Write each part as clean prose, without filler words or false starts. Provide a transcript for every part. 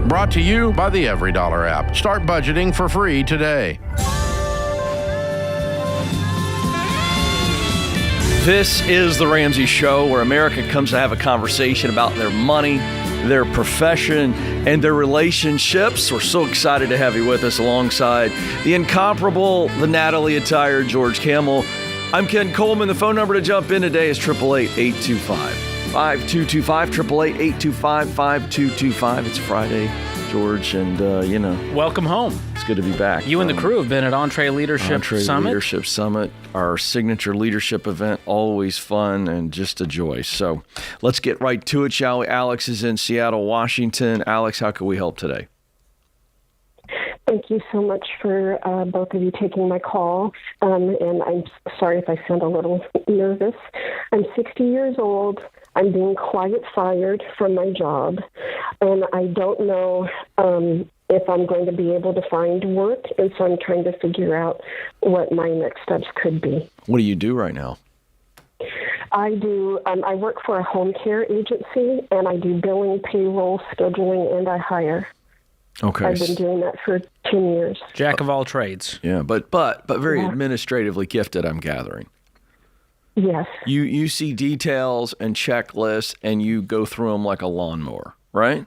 Brought to you by the EveryDollar app. Start budgeting for free today. This is the Ramsey Show, where America comes to have a conversation about their money, their profession, and their relationships. We're so excited to have you with us alongside the incomparable, the Natalie attired George Kamel. I'm Ken Coleman. The phone number to jump in today is 888-825-5225, 888-825-5225. It's Friday, George, and, welcome home. It's good to be back. You and the crew have been at Entree Leadership Summit. Leadership Summit, our signature leadership event, always fun and just a joy. So let's get right to it, shall we? Alex is in Seattle, Washington. Alex, how can we help today? Thank you so much for both of you taking my call. And I'm sorry if I sound a little nervous. I'm 60 years old. I'm being quiet fired from my job. And I don't know if I'm going to be able to find work. And so I'm trying to figure out what my next steps could be. What do you do right now? I do. I work for a home care agency, and I do billing, payroll, scheduling, and I hire. Okay. I've been doing that for 10 years. Jack of all trades. Yeah, but very administratively gifted, I'm gathering. Yes. You see details and checklists, and you go through them like a lawnmower, right?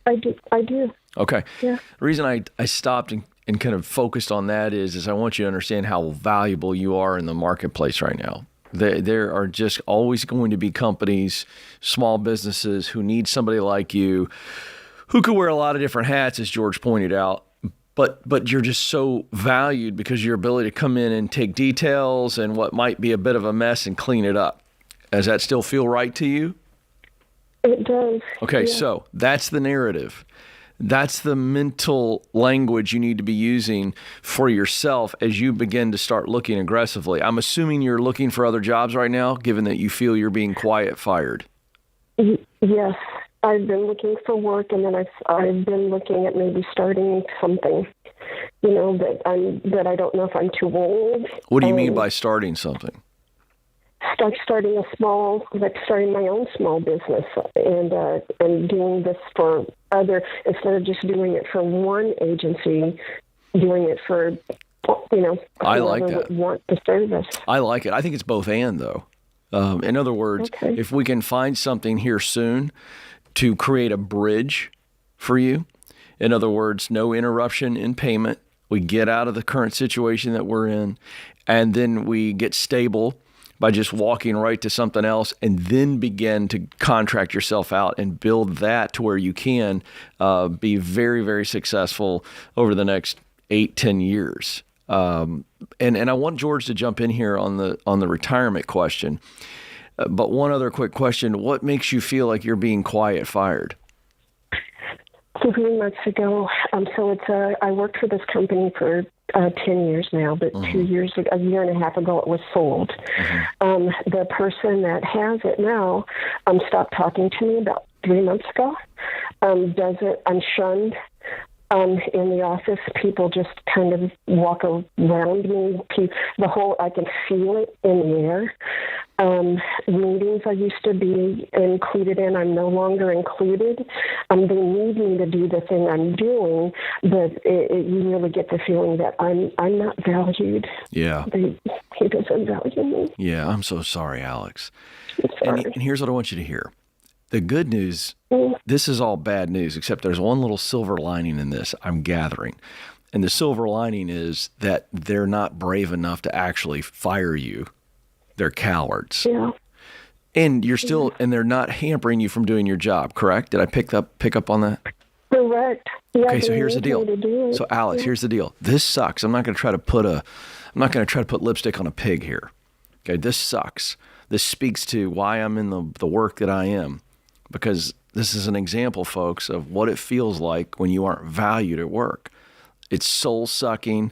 I do. Okay. Yeah. The reason I stopped and kind of focused on that is I want you to understand how valuable you are in the marketplace right now. There are just always going to be companies, small businesses who need somebody like you, who could wear a lot of different hats, as George pointed out, but you're just so valued because your ability to come in and take details and what might be a bit of a mess and clean it up. Does that still feel right to you? It does. Okay, yeah. So that's the narrative. That's the mental language you need to be using for yourself as you begin to start looking aggressively. I'm assuming you're looking for other jobs right now, given that you feel you're being quiet fired. Yes. I've been looking for work, and then I've been looking at maybe starting something, that I don't know if I'm too old. What do you mean by starting something? Starting my own small business and doing this for other, instead of just doing it for one agency, doing it for, I like whoever that. would want the service. I like it. I think it's both and, though. In other words, If we can find something here soon to create a bridge for you, in other words, no interruption in payment, we get out of the current situation that we're in, and then we get stable by just walking right to something else, and then begin to contract yourself out and build that to where you can be very, very successful over the next 8-10 years. And I want George to jump in here on the retirement question. But one other quick question: what makes you feel like you're being quiet fired? So 3 months ago, I worked for this company for 10 years now, but 2 years ago, a year and a half ago, it was sold. The person that has it now stopped talking to me about 3 months ago. I'm shunned. In the office, people just kind of walk around me. I can feel it in the air. Meetings I used to be included in, I'm no longer included. They need me to do the thing I'm doing, but you really get the feeling that I'm not valued. Yeah. He doesn't value me. Yeah, I'm so sorry, Alex. Sorry. And here's what I want you to hear. The good news, this is all bad news, except there's one little silver lining in this, I'm gathering. And the silver lining is that they're not brave enough to actually fire you. They're cowards. Yeah. And you're still, and they're not hampering you from doing your job, correct? Did I pick up on that? Correct. Yeah, okay, so here's the deal. So Alex, here's the deal. This sucks. I'm not going to try to put lipstick on a pig here. Okay, this sucks. This speaks to why I'm in the work that I am. Because this is an example, folks, of what it feels like when you aren't valued at work. It's soul-sucking.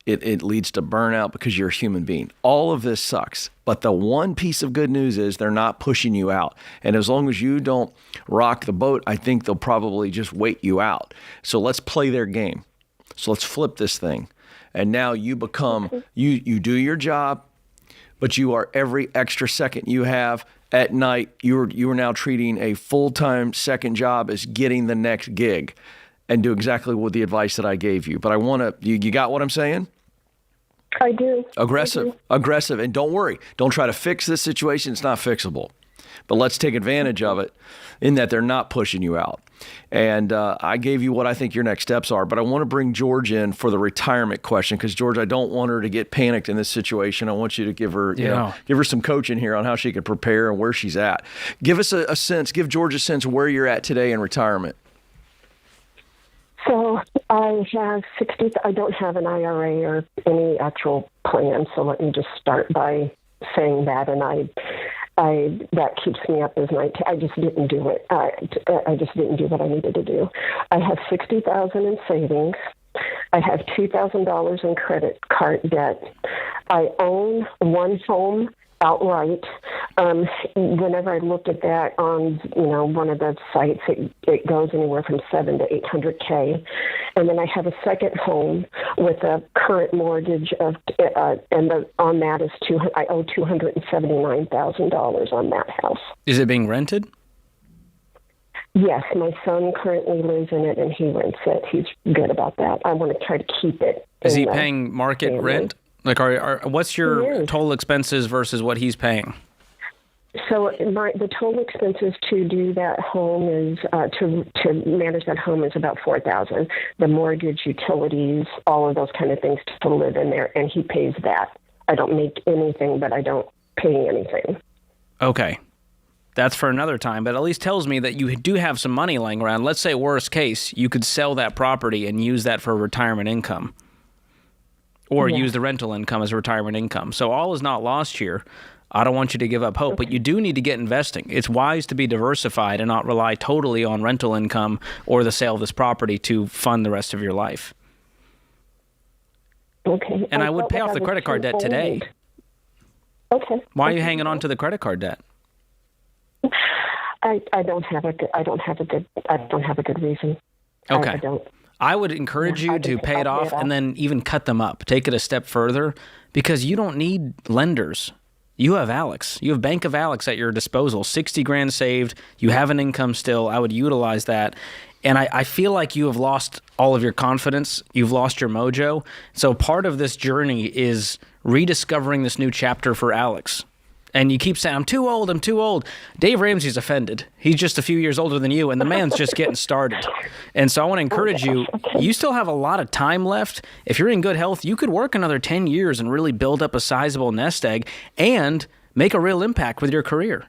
It leads to burnout because you're a human being. All of this sucks. But the one piece of good news is they're not pushing you out. And as long as you don't rock the boat, I think they'll probably just wait you out. So let's play their game. So let's flip this thing. And now you become, you do your job, but you are every extra second you have at night, you are now treating a full-time second job as getting the next gig. and do exactly what the advice that I gave you. But I want to, you got what I'm saying? I do. Aggressive. And don't worry. Don't try to fix this situation. It's not fixable. But let's take advantage of it in that they're not pushing you out. And I gave you what I think your next steps are. But I want to bring George in for the retirement question because, George, I don't want her to get panicked in this situation. I want you to give her, give her some coaching here on how she can prepare and where she's at. Give us a sense. Give George a sense where you're at today in retirement. So I have I don't have an IRA or any actual plan. So let me just start by saying that. And that keeps me up as night. I just didn't do it. I just didn't do what I needed to do. I have $60,000 in savings. I have $2,000 in credit card debt. I own one home outright. Whenever I looked at that on, one of the sites, it goes anywhere from $700,000 to $800,000. And then I have a second home with a current mortgage of, on that is I owe $279,000 on that house. Is it being rented? Yes, my son currently lives in it and he rents it. He's good about that. I want to try to keep it. Is he paying market rent? Like, what's your total expenses versus what he's paying? So the total expenses to do that home is to manage that home is about $4,000. The mortgage, utilities, all of those kind of things to live in there, and he pays that. I don't make anything, but I don't pay anything. Okay. That's for another time, but at least tells me that you do have some money laying around. Let's say worst case, you could sell that property and use that for retirement income. Or use the rental income as retirement income. So all is not lost here. I don't want you to give up hope, but you do need to get investing. It's wise to be diversified and not rely totally on rental income or the sale of this property to fund the rest of your life. Okay. And I would pay off the credit card debt today. Okay. Why are you hanging on to the credit card debt? I don't have a good reason. Okay. I don't. I would encourage you to pay it off and then even cut them up. Take it a step further because you don't need lenders. You have Alex. You have Bank of Alex at your disposal. $60,000 saved. You have an income still. I would utilize that. And I feel like you have lost all of your confidence. You've lost your mojo. So part of this journey is rediscovering this new chapter for Alex. And you keep saying, I'm too old. Dave Ramsey's offended. He's just a few years older than you, and the man's just getting started. And so I want to encourage you, you still have a lot of time left. If you're in good health, you could work another 10 years and really build up a sizable nest egg and make a real impact with your career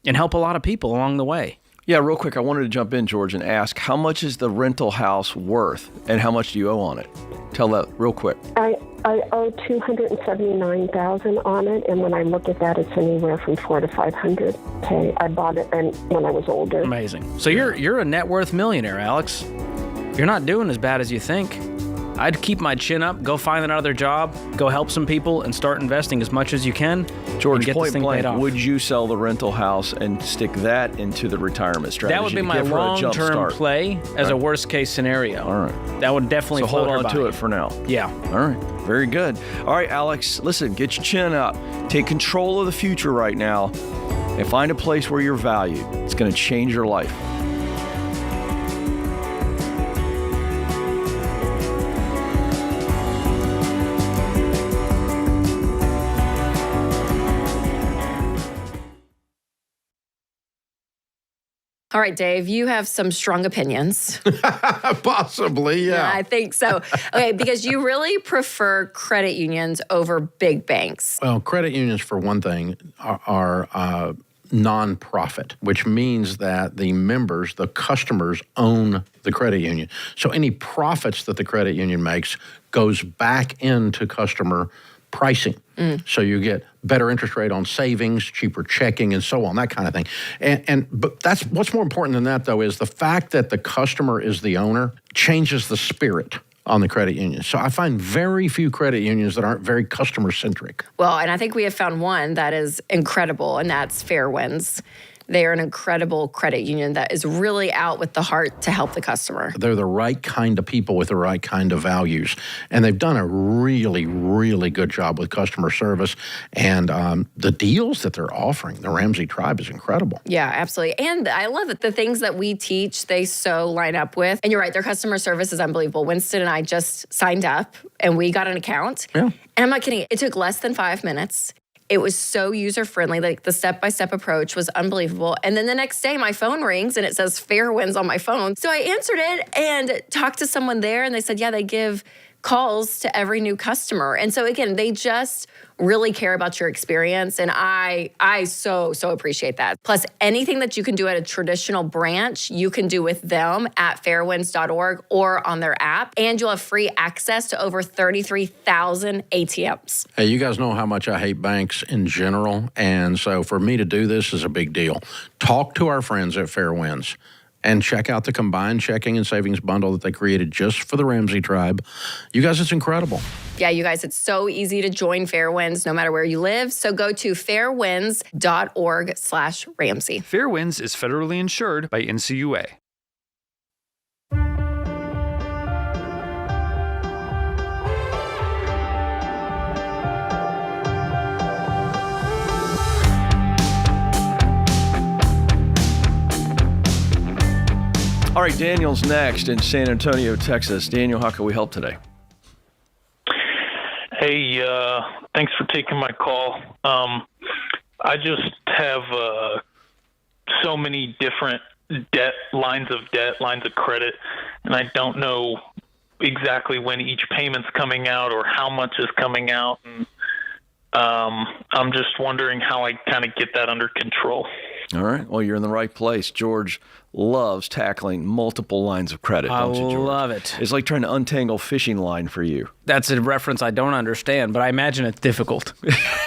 and help a lot of people along the way. Yeah, real quick, I wanted to jump in, George, and ask, how much is the rental house worth and how much do you owe on it? Tell that real quick. I owe $279,000 on it, and when I look at that, it's anywhere from $400,000 to $500,000. I bought it when I was older. Amazing. So you're a net worth millionaire, Alex. You're not doing as bad as you think. I'd keep my chin up, go find another job, go help some people, and start investing as much as you can. George, get point this thing blank, paid off. would you sell the rental house and stick that into the retirement strategy? That would be my long-term play as a worst-case scenario. All right. That would definitely float hold on to it for now. Yeah. All right. Very good. All right, Alex, listen, get your chin up. Take control of the future right now and find a place where you're valued. It's going to change your life. All right, Dave, you have some strong opinions. Possibly, yeah. I think so. Okay, because you really prefer credit unions over big banks. Well, credit unions, for one thing, are nonprofit, which means that the members, the customers, own the credit union. So any profits that the credit union makes goes back into customer pricing. So you get better interest rate on savings, cheaper checking, and so on, that kind of thing. But that's what's more important than that, though, is the fact that the customer is the owner changes the spirit on the credit union. So I find very few credit unions that aren't very customer-centric. Well, and I think we have found one that is incredible, and that's Fairwinds. They are an incredible credit union that is really out with the heart to help the customer. They're the right kind of people with the right kind of values. And they've done a really, really good job with customer service. And the deals that they're offering, the Ramsey Tribe, is incredible. Yeah, absolutely. And I love it. The things that we teach, they so line up with. And you're right, their customer service is unbelievable. Winston and I just signed up and we got an account. Yeah. And I'm not kidding. It took less than 5 minutes. It was so user-friendly. Like the step-by-step approach was unbelievable. And then the next day, my phone rings and it says Fairwinds on my phone. So I answered it and talked to someone there and they said, yeah, they give calls to every new customer. And so again, they just really care about your experience. And I so appreciate that. Plus, anything that you can do at a traditional branch, you can do with them at fairwinds.org or on their app. And you'll have free access to over 33,000 ATMs. Hey, you guys know how much I hate banks in general. And so for me to do this is a big deal. Talk to our friends at Fairwinds and check out the combined checking and savings bundle that they created just for the Ramsey Tribe. You guys, it's incredible. Yeah, you guys, it's so easy to join Fairwinds no matter where you live. So go to fairwinds.org/Ramsey. Fairwinds is federally insured by NCUA. All right, Daniel's next in San Antonio, Texas. Daniel, how can we help today? Hey, thanks for taking my call. I just have so many different lines of credit, and I don't know exactly when each payment's coming out or how much is coming out. And I'm just wondering how I kind of get that under control. All right. Well, you're in the right place. George loves tackling multiple lines of credit, don't you, George? I love it. It's like trying to untangle fishing line for you. That's a reference I don't understand, but I imagine it's difficult.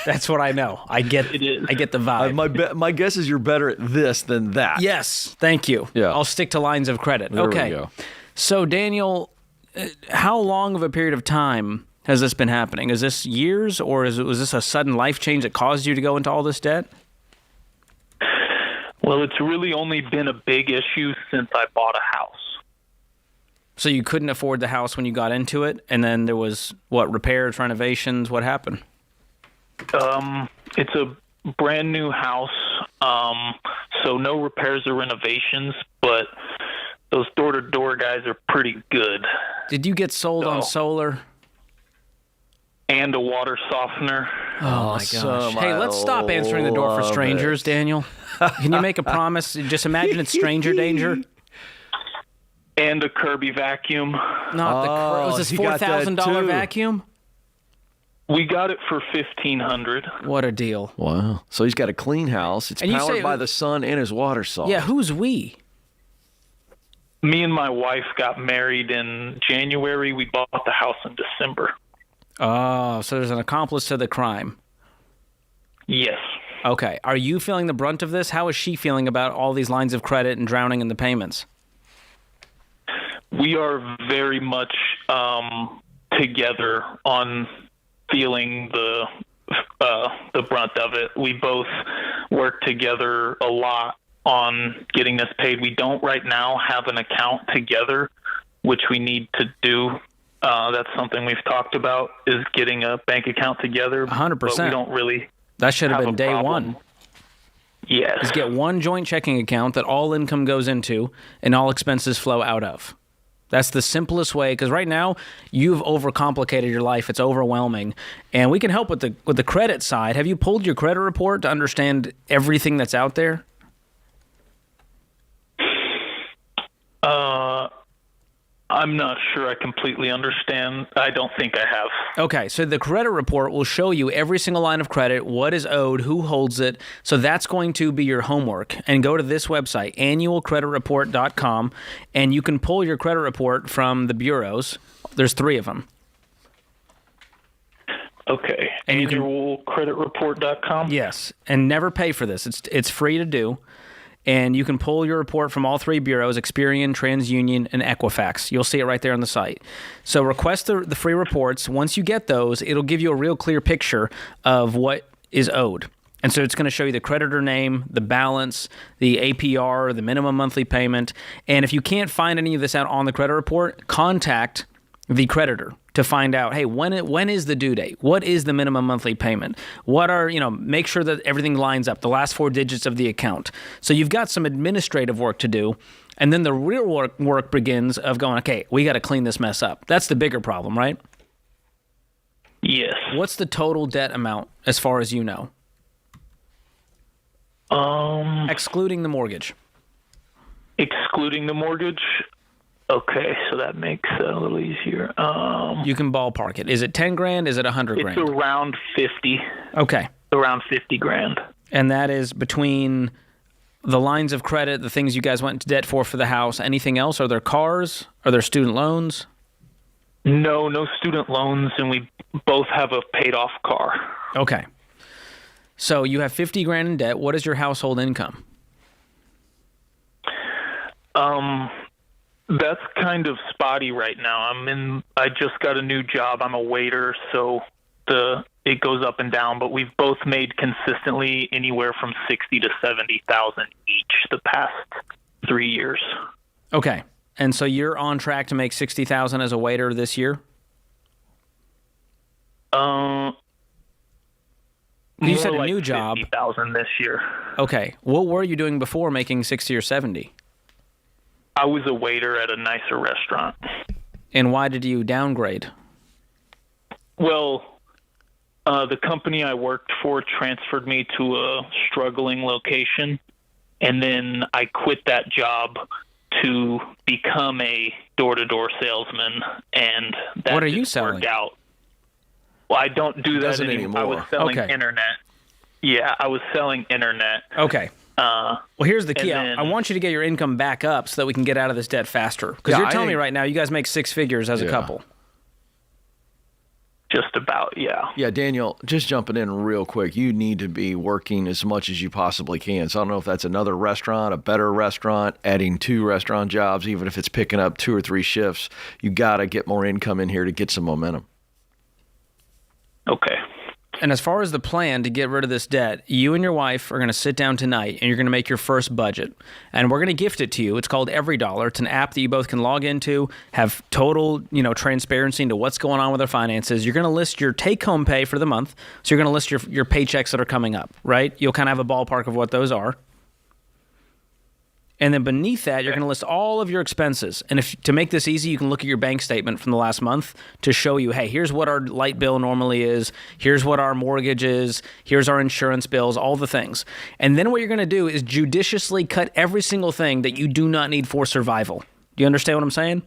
That's what I know. I get It is. I get the vibe. My guess is you're better at this than that. Yes, thank you. Yeah. I'll stick to lines of credit. There okay. we go. So, Daniel, how long of a period of time has this been happening? Is this years, or was this a sudden life change that caused you to go into all this debt? Well, it's really only been a big issue since I bought a house. So you couldn't afford the house when you got into it, and then there was, repairs, renovations? What happened? It's a brand new house, so no repairs or renovations, but those door-to-door guys are pretty good. Did you get sold on solar? And a water softener. Oh, my gosh. Hey, let's stop answering the door for strangers, Daniel. Can you make a promise? Just imagine it's stranger danger. And a Kirby vacuum. Was this $4,000 vacuum? We got it for $1,500. What a deal. Wow. So he's got a clean house. It's powered by the sun and his water saw. Yeah, who's we? Me and my wife got married in January. We bought the house in December. Oh, so there's an accomplice to the crime. Yes. Okay. Are you feeling the brunt of this? How is she feeling about all these lines of credit and drowning in the payments? We are very much together on feeling the brunt of it. We both work together a lot on getting this paid. We don't right now have an account together, which we need to do. That's something we've talked about, is getting a bank account together. 100%. But we don't really. That should have have been a day problem. one. Yes. Is get one joint checking account that all income goes into and all expenses flow out of. That's the simplest way, because right now you've overcomplicated your life. It's overwhelming, and we can help with the credit side. Have you pulled your credit report to understand everything that's out there? I'm not sure I completely understand. I don't think I have. Okay, so the credit report will show you every single line of credit, what is owed, who holds it. So that's going to be your homework. And go to this website, annualcreditreport.com, and you can pull your credit report from the bureaus. There's 3 of them. Okay. Annualcreditreport.com? Yes, and never pay for this. It's free to do. And you can pull your report from all 3 bureaus, Experian, TransUnion, and Equifax. You'll see it right there on the site. So request the free reports. Once you get those, it'll give you a real clear picture of what is owed. And so it's going to show you the creditor name, the balance, the APR, the minimum monthly payment. And if you can't find any of this out on the credit report, contact the creditor to find out, hey, when is the due date? What is the minimum monthly payment? Make sure that everything lines up, the last 4 digits of the account. So you've got some administrative work to do. And then the real work begins of going, okay, we got to clean this mess up. That's the bigger problem, right? Yes. What's the total debt amount as far as you know? Excluding the mortgage. Excluding the mortgage? Okay, so that makes it a little easier. You can ballpark it. Is it 10 grand? Is it 100 grand? It's around 50. Okay. Around 50 grand. And that is between the lines of credit, the things you guys went into debt for the house, anything else? Are there cars? Are there student loans? No student loans, and we both have a paid-off car. Okay. So you have 50 grand in debt. What is your household income? That's kind of spotty right now. I just got a new job. I'm a waiter, so it goes up and down, but we've both made consistently anywhere from 60 to 70,000 each the past 3 years. Okay. And so you're on track to make 60,000 as a waiter this year? You said a new job. 50,000 this year. Okay. What were you doing before making 60 or 70? I was a waiter at a nicer restaurant. And why did you downgrade? Well, the company I worked for transferred me to a struggling location, and then I quit that job to become a door-to-door salesman, and that what are you just selling? Worked out. Well, I don't do that anymore. I was selling internet. Yeah, I was selling internet. Okay. Well, here's the key. Then, I want you to get your income back up so that we can get out of this debt faster. Because you're telling me right now you guys make 6 figures as a couple. Just about, yeah. Yeah, Daniel, just jumping in real quick, you need to be working as much as you possibly can. So I don't know if that's another restaurant, a better restaurant, adding 2 restaurant jobs, even if it's picking up 2 or 3 shifts. You got to get more income in here to get some momentum. Okay. And as far as the plan to get rid of this debt, you and your wife are going to sit down tonight and you're going to make your first budget. And we're going to gift it to you. It's called EveryDollar. It's an app that you both can log into, have total, transparency into what's going on with our finances. You're going to list your take-home pay for the month. So you're going to list your paychecks that are coming up, right? You'll kind of have a ballpark of what those are. And then beneath that, you're going to list all of your expenses. And to make this easy, you can look at your bank statement from the last month to show you, hey, here's what our light bill normally is. Here's what our mortgage is. Here's our insurance bills, all the things. And then what you're going to do is judiciously cut every single thing that you do not need for survival. Do you understand what I'm saying?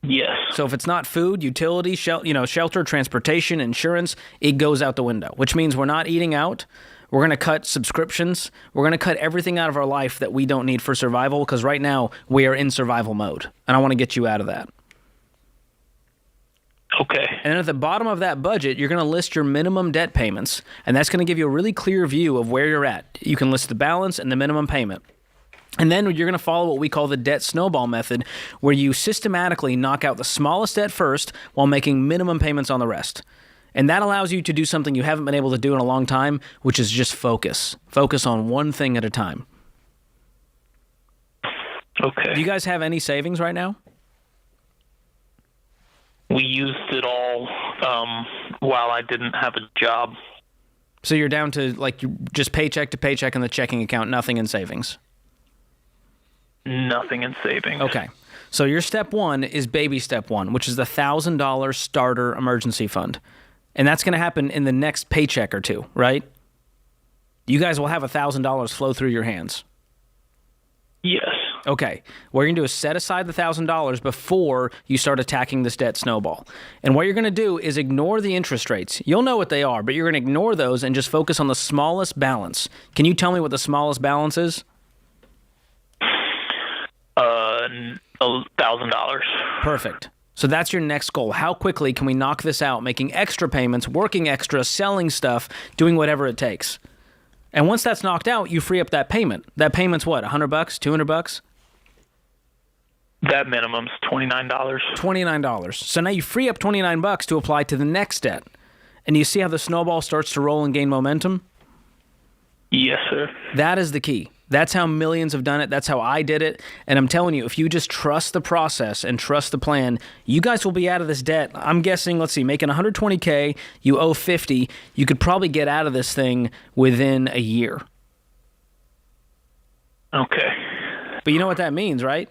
Yes. So if it's not food, utility, shelter, transportation, insurance, it goes out the window, which means we're not eating out. We're going to cut subscriptions. We're going to cut everything out of our life that we don't need for survival because right now we are in survival mode, and I want to get you out of that. Okay. And then at the bottom of that budget, you're going to list your minimum debt payments, and that's going to give you a really clear view of where you're at. You can list the balance and the minimum payment. And then you're going to follow what we call the debt snowball method, where you systematically knock out the smallest debt first while making minimum payments on the rest. And that allows you to do something you haven't been able to do in a long time, which is just focus. Focus on one thing at a time. Okay. Do you guys have any savings right now? We used it all while I didn't have a job. So you're down to just paycheck to paycheck in the checking account, nothing in savings? Nothing in savings. Okay. So your step 1 is baby step 1, which is the $1,000 starter emergency fund. And that's going to happen in the next paycheck or 2, right? You guys will have $1,000 flow through your hands. Yes. Okay. What you're going to do is set aside the $1,000 before you start attacking this debt snowball. And what you're going to do is ignore the interest rates. You'll know what they are, but you're going to ignore those and just focus on the smallest balance. Can you tell me what the smallest balance is? $1,000. Perfect. So that's your next goal. How quickly can we knock this out, making extra payments, working extra, selling stuff, doing whatever it takes? And once that's knocked out, you free up that payment. That payment's what, $100, $200? That minimum's $29. $29. So now you free up $29 to apply to the next debt. And you see how the snowball starts to roll and gain momentum? Yes, sir. That is the key. That's how millions have done it. That's how I did it. And I'm telling you, if you just trust the process and trust the plan, you guys will be out of this debt. I'm guessing, let's see, making $120K, you owe $50, you could probably get out of this thing within a year. Okay. But you know what that means, right?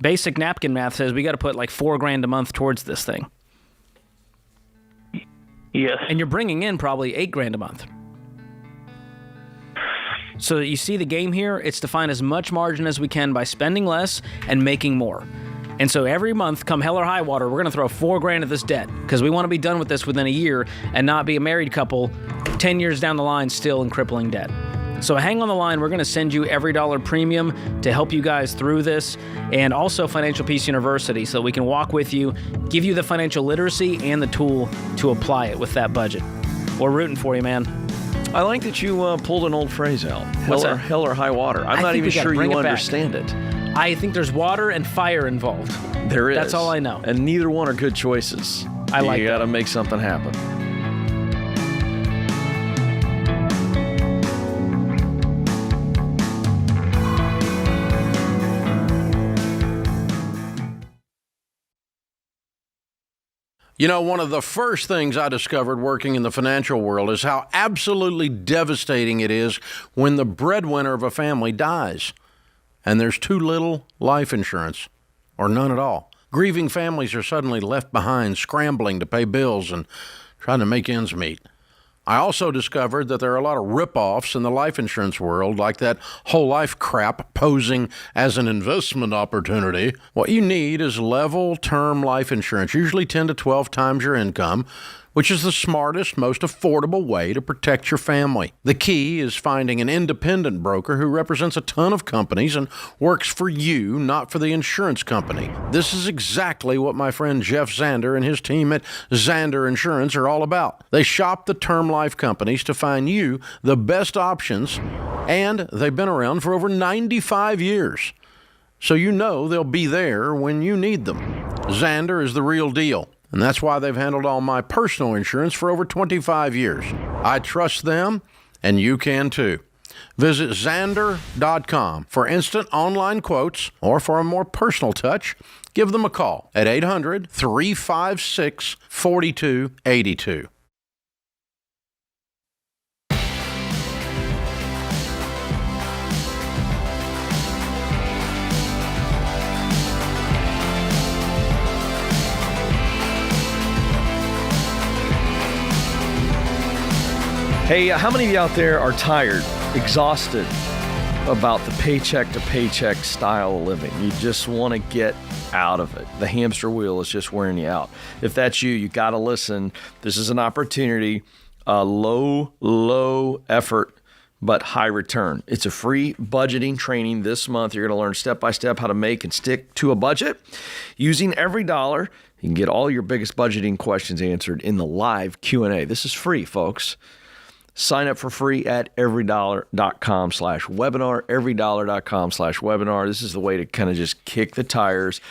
Basic napkin math says we got to put like $4,000 a month towards this thing. Yes. And you're bringing in probably $8,000 a month. So you see the game here, it's to find as much margin as we can by spending less and making more. And so every month, come hell or high water, we're going to throw $4,000 at this debt because we want to be done with this within a year and not be a married couple 10 years down the line still in crippling debt. So hang on the line. We're going to send you EveryDollar Premium to help you guys through this, and also Financial Peace University so we can walk with you, give you the financial literacy and the tool to apply it with that budget. We're rooting for you, man. I like that you pulled an old phrase out. What's that? Hell or high water. I'm not even sure you understand it. I think there's water and fire involved. There is. That's all I know. And neither one are good choices. I like that. You got to make something happen. You know, one of the first things I discovered working in the financial world is how absolutely devastating it is when the breadwinner of a family dies and there's too little life insurance or none at all. Grieving families are suddenly left behind, scrambling to pay bills and trying to make ends meet. I also discovered that there are a lot of rip-offs in the life insurance world, like that whole life crap posing as an investment opportunity. What you need is level term life insurance, usually 10 to 12 times your income, which is the smartest, most affordable way to protect your family. The key is finding an independent broker who represents a ton of companies and works for you, not for the insurance company. This is exactly what my friend Jeff Zander and his team at Zander Insurance are all about. They shop the term life companies to find you the best options, and they've been around for over 95 years. So you know they'll be there when you need them. Zander is the real deal. And that's why they've handled all my personal insurance for over 25 years. I trust them, and you can too. Visit Zander.com for instant online quotes, or for a more personal touch, give them a call at 800-356-4282. Hey, how many of you out there are tired, exhausted about the paycheck to paycheck style of living? You just want to get out of it. The hamster wheel is just wearing you out. If that's you, you got to listen. This is an opportunity, low effort, but high return. It's a free budgeting training this month. You're going to learn step-by-step how to make and stick to a budget. Using EveryDollar, you can get all your biggest budgeting questions answered in the live Q&A. This is free, folks. Sign up for free at everydollar.com/webinar, everydollar.com/webinar. This is the way to kind of just kick the tires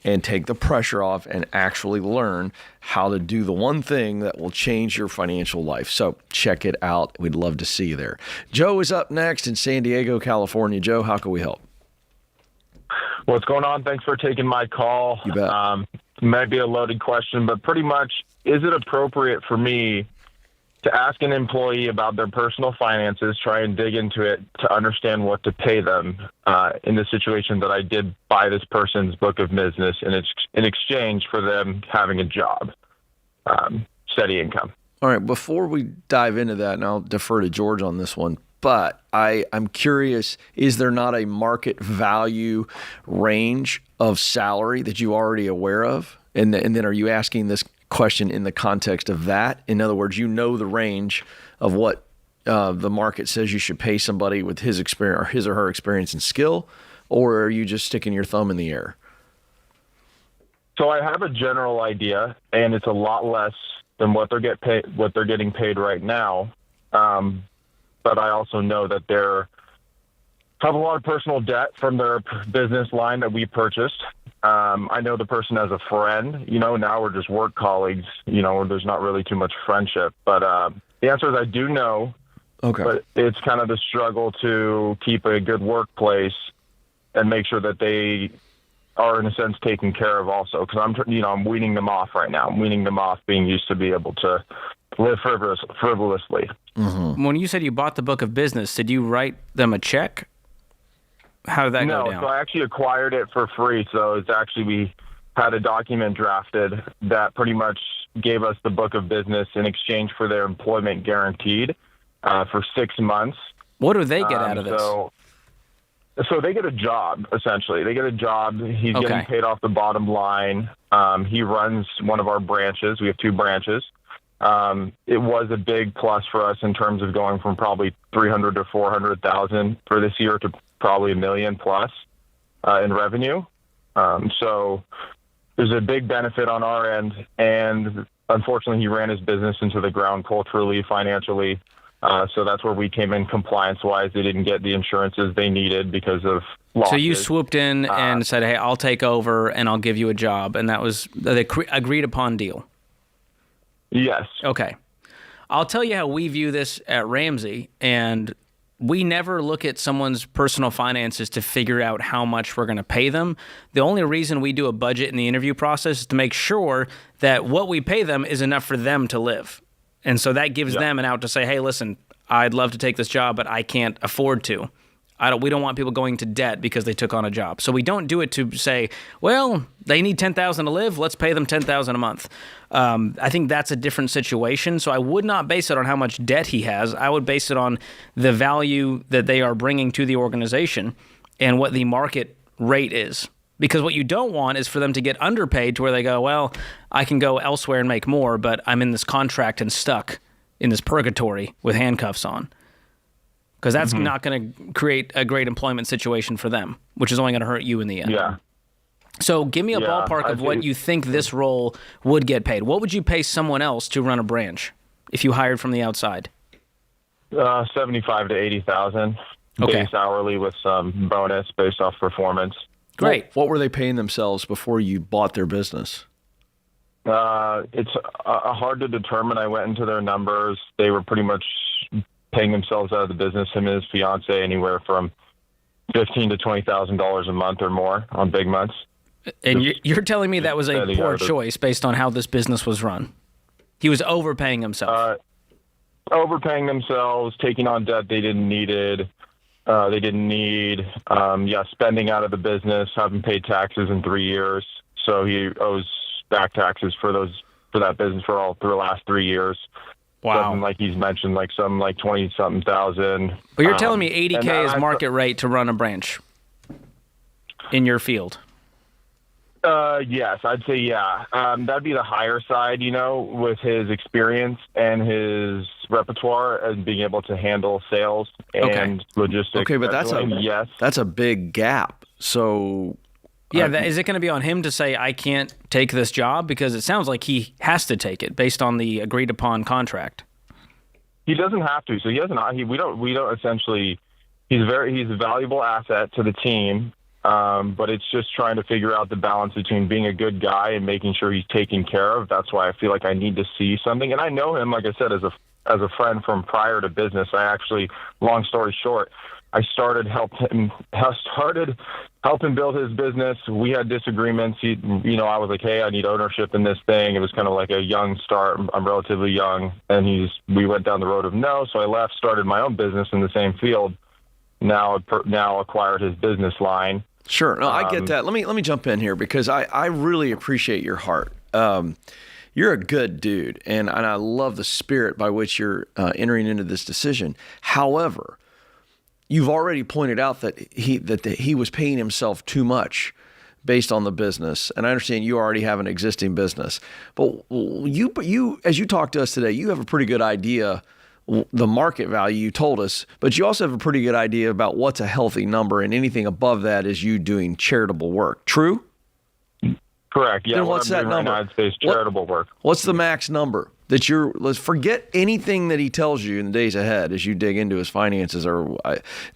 and take the pressure off and actually learn how to do the one thing that will change your financial life. So check it out. We'd love to see you there. Joe is up next in San Diego, California. Joe, how can we help? What's going on? Thanks for taking my call. You bet. Might be a loaded question, but pretty much, is it appropriate for me to ask an employee about their personal finances, try and dig into it to understand what to pay them in the situation that I did buy this person's book of business in exchange for them having a job, steady income? All right, before we dive into that, and I'll defer to George on this one, but I'm curious, is there not a market value range of salary that you already aware of? And then are you asking this question in the context of that? In other words, you know the range of what the market says you should pay somebody with his experience or his or her experience and skill, or are you just sticking your thumb in the air? So I have a general idea, and it's a lot less than what they're getting paid right now. But I also know that they have a lot of personal debt from their business line that we purchased. I know the person as a friend. Now we're just work colleagues. There's not really too much friendship. But the answer is I do know. Okay. But it's kind of the struggle to keep a good workplace and make sure that they are, in a sense, taken care of also. Because I'm weaning them off right now. I'm weaning them off being used to be able to live frivolously. Mm-hmm. When you said you bought the book of business, did you write them a check? How did that go down? No, so I actually acquired it for free. So it's actually, we had a document drafted that pretty much gave us the book of business in exchange for their employment guaranteed for 6 months. What do they get out of this? So they get a job, essentially. They get a job. He's getting paid off the bottom line. He runs one of our branches. We have 2 branches. It was a big plus for us in terms of going from probably 300 to 400,000 for this year to probably $1 million plus in revenue. So there's a big benefit on our end. And unfortunately, he ran his business into the ground culturally, financially. So that's where we came in compliance-wise. They didn't get the insurances they needed because of losses. So you swooped in and said, hey, I'll take over and I'll give you a job. And that was the agreed-upon deal. Yes. Okay. I'll tell you how we view this at Ramsey, and we never look at someone's personal finances to figure out how much we're going to pay them. The only reason we do a budget in the interview process is to make sure that what we pay them is enough for them to live. And so that gives them an out to say, hey, listen, I'd love to take this job, but I can't afford to. We don't want people going to debt because they took on a job. So we don't do it to say, well, they need $10,000 to live. Let's pay them $10,000 a month. I think that's a different situation. So I would not base it on how much debt he has. I would base it on the value that they are bringing to the organization and what the market rate is. Because what you don't want is for them to get underpaid to where they go, well, I can go elsewhere and make more, but I'm in this contract and stuck in this purgatory with handcuffs on. Because that's not going to create a great employment situation for them, which is only going to hurt you in the end. Yeah. So give me a ballpark of what you think this role would get paid. What would you pay someone else to run a branch if you hired from the outside? 75 to 80,000 base hourly with some bonus based off performance. Great. What were they paying themselves before you bought their business? It's hard to determine. I went into their numbers. They were pretty much paying themselves out of the business, him and his fiance, anywhere from $15,000 to $20,000 a month or more on big months. And you're telling me that was a poor choice based on how this business was run? He was overpaying himself. Overpaying themselves, taking on debt they didn't need. Spending out of the business, haven't paid taxes in 3 years. So he owes back taxes for that business for the last 3 years. Wow. Something like he's mentioned, like 20-something thousand. But you're telling me $80K is market rate to run a branch in your field? Yes, I'd say that'd be the higher side, with his experience and his repertoire and being able to handle sales and logistics. Okay, but that's a big gap. So is it going to be on him to say I can't take this job, because it sounds like he has to take it based on the agreed upon contract? He doesn't have to. So he doesn't. We don't essentially. He's a valuable asset to the team. But it's just trying to figure out the balance between being a good guy and making sure he's taken care of. That's why I feel like I need to see something. And I know him, like I said, as a friend from prior to business. I actually, long story short, I started helping build his business. We had disagreements. I was like, hey, I need ownership in this thing. It was kind of like a young start. I'm relatively young, and we went down the road of no. So I left, started my own business in the same field. Now acquired his business line. Sure. No, I get that. Let me jump in here because I really appreciate your heart. You're a good dude, and I love the spirit by which you're entering into this decision. However, you've already pointed out that he was paying himself too much based on the business, and I understand you already have an existing business. But you as you talk to us today, you have a pretty good idea the market value you told us, but you also have a pretty good idea about what's a healthy number, and anything above that is you doing charitable work. True? Correct. Yeah. Then what's that number? Right now, I'd say is charitable work. What's the max number let's forget anything that he tells you in the days ahead as you dig into his finances or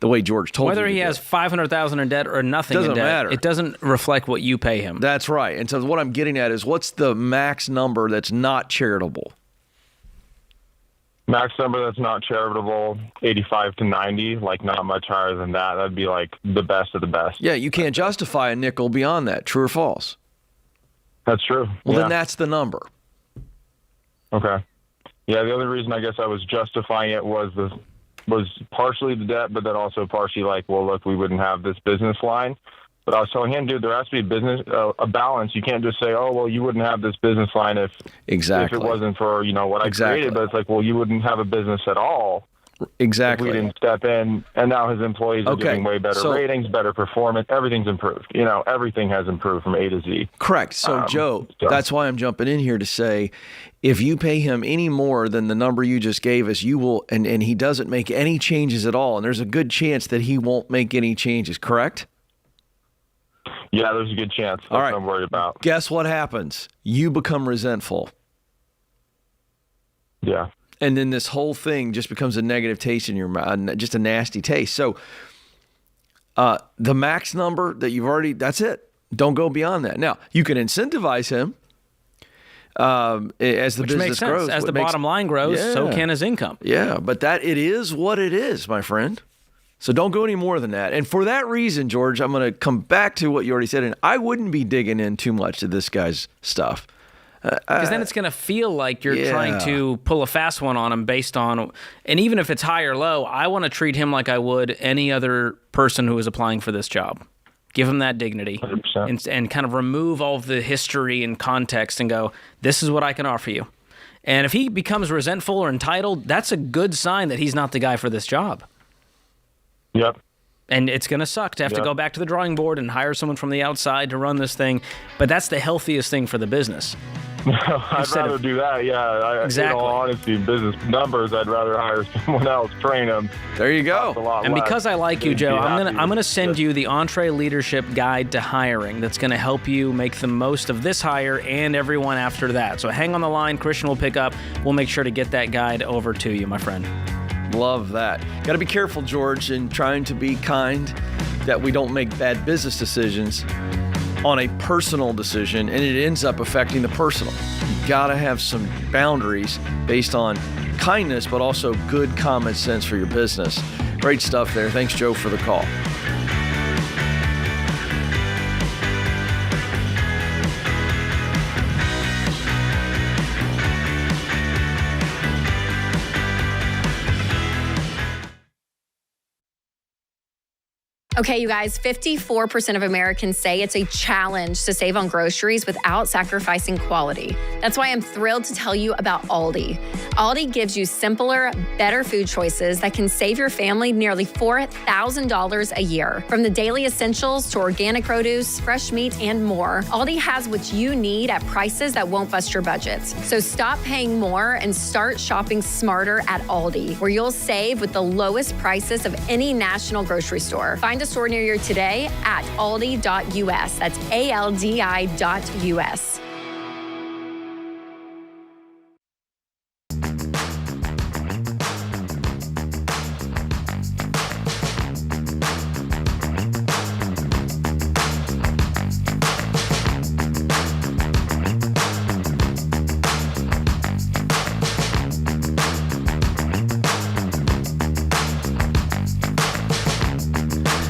the way George told you. Whether he has $500,000 in debt or nothing in debt, matter. It doesn't reflect what you pay him. That's right. And so what I'm getting at is, what's the max number that's not charitable? Max number that's not charitable, 85 to 90, like not much higher than that. That'd be like the best of the best. Yeah, you can't justify a nickel beyond that. True or false? That's true. Well, then that's the number. Okay. Yeah, the only reason I guess I was justifying it was partially the debt, but then also partially like, well, look, we wouldn't have this business line. But I was telling him, dude, there has to be a balance. You can't just say, oh, well, you wouldn't have this business line if it wasn't for, what I created. But it's like, well, you wouldn't have a business at all. Exactly. If we didn't step in. And now his employees are getting way better ratings, better performance. Everything's improved. Everything has improved from A to Z. Correct. So, Joe, that's why I'm jumping in here to say, if you pay him any more than the number you just gave us, you will, and he doesn't make any changes at all. And there's a good chance that he won't make any changes, correct? Yeah, there's a good chance. That's what I'm worried about. Guess what happens? You become resentful. Yeah. And then this whole thing just becomes a negative taste in your mouth, just a nasty taste. So the max number that you've already, that's it. Don't go beyond that. Now, you can incentivize him as the Which business makes sense. grows. As the bottom line grows, so can his income. Yeah, but it is what it is, my friend. So don't go any more than that. And for that reason, George, I'm going to come back to what you already said, and I wouldn't be digging in too much to this guy's stuff. Because then it's going to feel like you're trying to pull a fast one on him based on, and even if it's high or low, I want to treat him like I would any other person who is applying for this job. Give him that dignity and kind of remove all of the history and context and go, this is what I can offer you. And if he becomes resentful or entitled, that's a good sign that he's not the guy for this job. Yep. And it's going to suck to have to go back to the drawing board and hire someone from the outside to run this thing. But that's the healthiest thing for the business. I'd rather do that, yeah. Exactly. In all honesty, business numbers, I'd rather hire someone else, train them. There you go. And because I like you, Joe, I'm gonna send you the Entree Leadership Guide to Hiring that's going to help you make the most of this hire and everyone after that. So hang on the line. Christian will pick up. We'll make sure to get that guide over to you, my friend. Love that. Got to be careful, George, in trying to be kind, that we don't make bad business decisions on a personal decision and it ends up affecting the personal. You got to have some boundaries based on kindness, but also good common sense for your business. Great stuff there. Thanks, Joe, for the call. Okay, you guys, 54% of Americans say it's a challenge to save on groceries without sacrificing quality. That's why I'm thrilled to tell you about Aldi. Aldi gives you simpler, better food choices that can save your family nearly $4,000 a year. From the daily essentials to organic produce, fresh meat, and more, Aldi has what you need at prices that won't bust your budget. So stop paying more and start shopping smarter at Aldi, where you'll save with the lowest prices of any national grocery store. Find a store near you today at aldi.us. That's ALDI.us.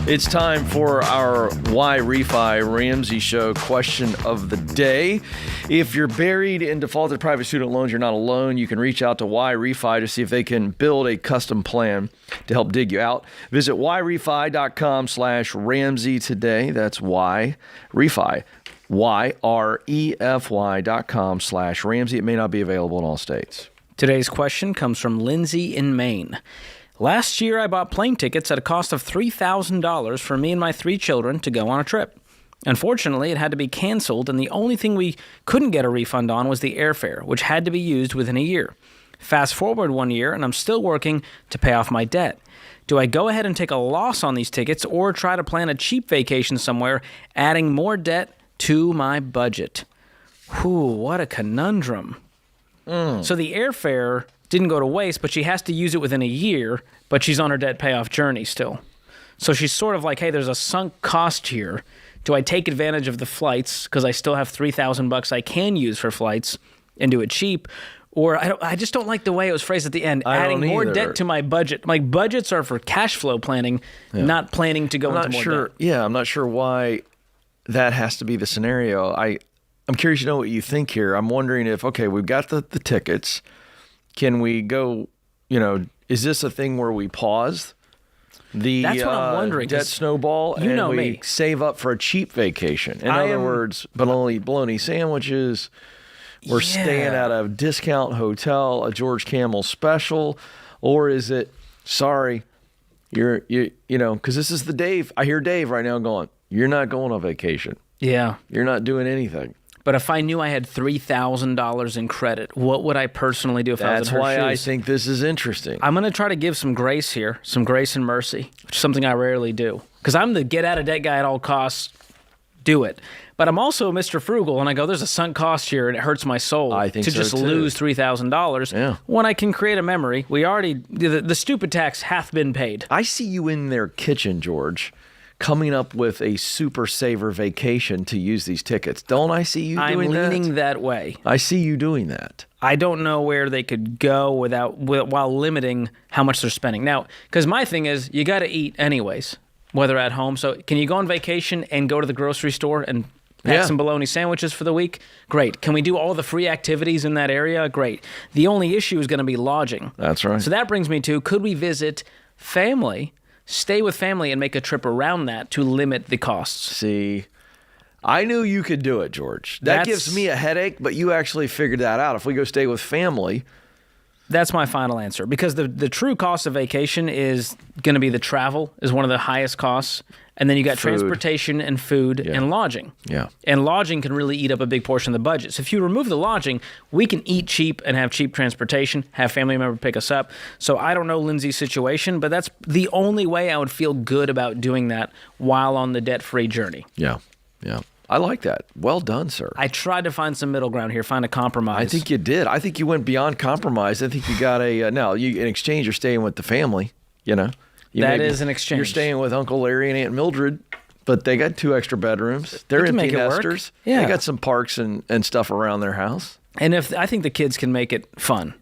It's time for our Why Refi Ramsey Show question of the day. If you're buried in defaulted private student loans, you're not alone. You can reach out to Why Refi to see if they can build a custom plan to help dig you out. Visit whyrefi.com/Ramsey today. That's Why Refi. YREFY.com/Ramsey. It may not be available in all states. Today's question comes from Lindsay in Maine. Last year, I bought plane tickets at a cost of $3,000 for me and my 3 children to go on a trip. Unfortunately, it had to be canceled, and the only thing we couldn't get a refund on was the airfare, which had to be used within a year. Fast forward 1 year, and I'm still working to pay off my debt. Do I go ahead and take a loss on these tickets or try to plan a cheap vacation somewhere, adding more debt to my budget? Whew, what a conundrum. So the airfare didn't go to waste, but she has to use it within a year, but she's on her debt payoff journey still. So she's sort of like, hey, there's a sunk cost here. Do I take advantage of the flights because I still have $3,000 I can use for flights and do it cheap? Or I just don't like the way it was phrased at the end, adding more debt to my budget. My budgets are for cash flow planning, not planning to go into more debt. Yeah, I'm not sure why that has to be the scenario. I'm curious to know what you think here. I'm wondering if, okay, we've got the tickets. Can we go, is this a thing where we pause that's what I'm wondering, debt snowball and we save up for a cheap vacation? In other words, bologna sandwiches. We're staying at a discount hotel, a George Kamel special, or is it, sorry, because this is the Dave. I hear Dave right now going, you're not going on vacation. Yeah. You're not doing anything. But if I knew I had $3,000 in credit, what would I personally do if I was in her shoes? That's why I think this is interesting. I'm going to try to give some grace here, some grace and mercy, which is something I rarely do. Because I'm the get-out-of-debt guy at all costs, do it. But I'm also Mr. Frugal, and I go, there's a sunk cost here, and it hurts my soul to just lose $3,000 when I can create a memory. We already, the stupid tax hath been paid. I see you in their kitchen, George, coming up with a super saver vacation to use these tickets. Don't I see you doing that? I'm leaning that way. I see you doing that. I don't know where they could go while limiting how much they're spending. Now, because my thing is, you got to eat anyways, whether at home. So can you go on vacation and go to the grocery store and pack some bologna sandwiches for the week? Great. Can we do all the free activities in that area? Great. The only issue is going to be lodging. That's right. So that brings me to, could we visit family, stay with family, and make a trip around that to limit the costs? See, I knew you could do it, George. That gives me a headache, but you actually figured that out. If we go stay with family. That's my final answer, because the true cost of vacation is going to be the travel is one of the highest costs. And then you got transportation and food and lodging. Yeah. And lodging can really eat up a big portion of the budget. So if you remove the lodging, we can eat cheap and have cheap transportation, have family member pick us up. So I don't know Lindsay's situation, but that's the only way I would feel good about doing that while on the debt-free journey. Yeah. Yeah. I like that. Well done, sir. I tried to find some middle ground here, find a compromise. I think you did. I think you went beyond compromise. I think you got in exchange, you're staying with the family, That is an exchange. You're staying with Uncle Larry and Aunt Mildred, but they got 2 extra bedrooms. They're empty nesters. Yeah. They got some parks and stuff around their house. And I think the kids can make it fun.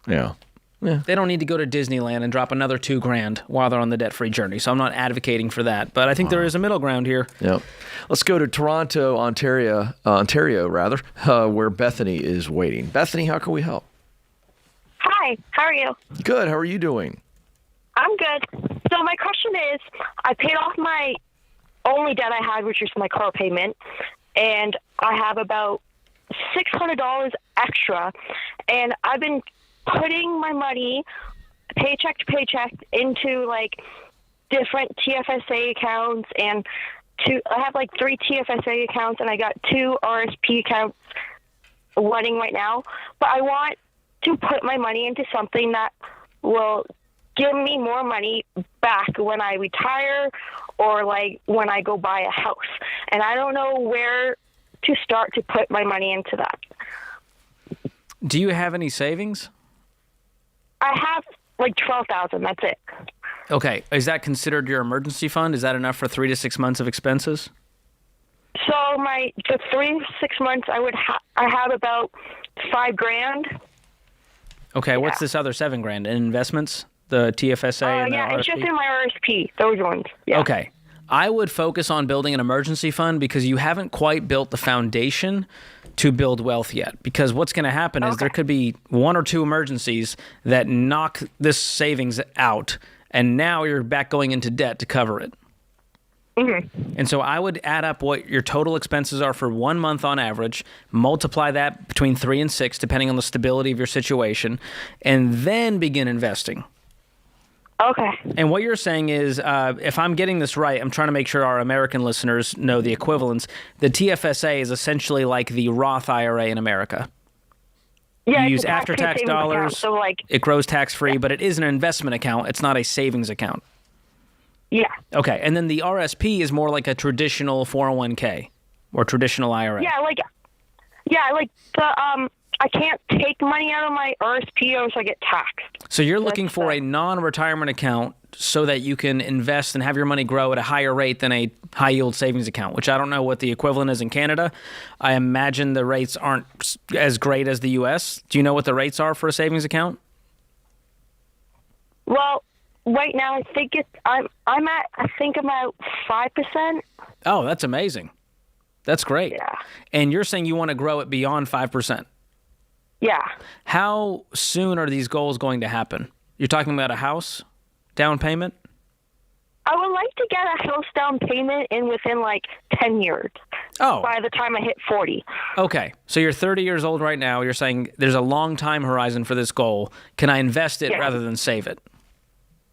Yeah. They don't need to go to Disneyland and drop another $2,000 while they're on the debt-free journey. So I'm not advocating for that, but I think there is a middle ground here. Yep. Let's go to Toronto, Ontario, where Bethany is waiting. Bethany, how can we help? Hi, how are you? Good. How are you doing? I'm good. So my question is, I paid off my only debt I had, which was my car payment, and I have about $600 extra, and I've been putting my money paycheck to paycheck into different TFSA accounts, and I have 3 TFSA accounts, and I got 2 RSP accounts running right now, but I want to put my money into something that will give me more money back when I retire or when I go buy a house. And I don't know where to start to put my money into that. Do you have any savings? I have $12,000. That's it. Okay. Is that considered your emergency fund? Is that enough for 3 to 6 months of expenses? So the 3 to 6 months, I have about $5,000. Okay. Yeah. What's this other $7,000 in investments? The TFSA and the RSP? It's just in my RSP. Those ones. Yeah. Okay. I would focus on building an emergency fund because you haven't quite built the foundation to build wealth yet. Because what's going to happen is there could be 1 or 2 emergencies that knock this savings out, and now you're back going into debt to cover it. Mm-hmm. And so I would add up what your total expenses are for 1 month on average, multiply that between 3 and 6, depending on the stability of your situation, and then begin investing. Okay. And what you're saying is, if I'm getting this right, I'm trying to make sure our American listeners know the equivalence. The TFSA is essentially like the Roth IRA in America. Yeah, you use after-tax dollars, account, so it grows tax-free, but it is an investment account. It's not a savings account. Yeah. Okay, and then the RSP is more like a traditional 401k or traditional IRA. Yeah, the I can't take money out of my RSP or else I get taxed. So you're looking for a non-retirement account so that you can invest and have your money grow at a higher rate than a high-yield savings account, which I don't know what the equivalent is in Canada. I imagine the rates aren't as great as the U.S. Do you know what the rates are for a savings account? Well, right now I think I'm at 5%. Oh, that's amazing. That's great. Yeah. And you're saying you want to grow it beyond 5%. Yeah. How soon are these goals going to happen? You're talking about a house down payment? I would like to get a house down payment in within like 10 years. Oh. By the time I hit 40. Okay. So you're 30 years old right now. You're saying there's a long time horizon for this goal. Can I invest it rather than save it?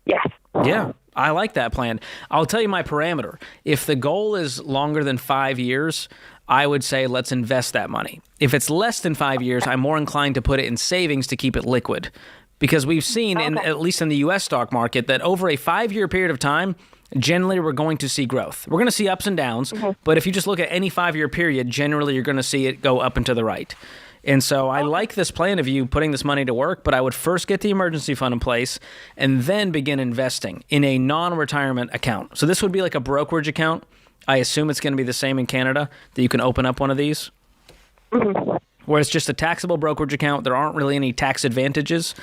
Yes. Yeah. I like that plan. I'll tell you my parameter. If the goal is longer than 5 years, I would say let's invest that money. If it's less than 5 years, I'm more inclined to put it in savings to keep it liquid. Because we've seen, at least in the U.S. stock market, that over a 5-year period of time, generally we're going to see growth. We're going to see ups and downs, but if you just look at any 5-year period, generally you're going to see it go up and to the right. And so I like this plan of you putting this money to work, but I would first get the emergency fund in place and then begin investing in a non-retirement account. So this would be like a brokerage account. I assume it's going to be the same in Canada, that you can open up one of these. Where it's just a taxable brokerage account. There aren't really any tax advantages,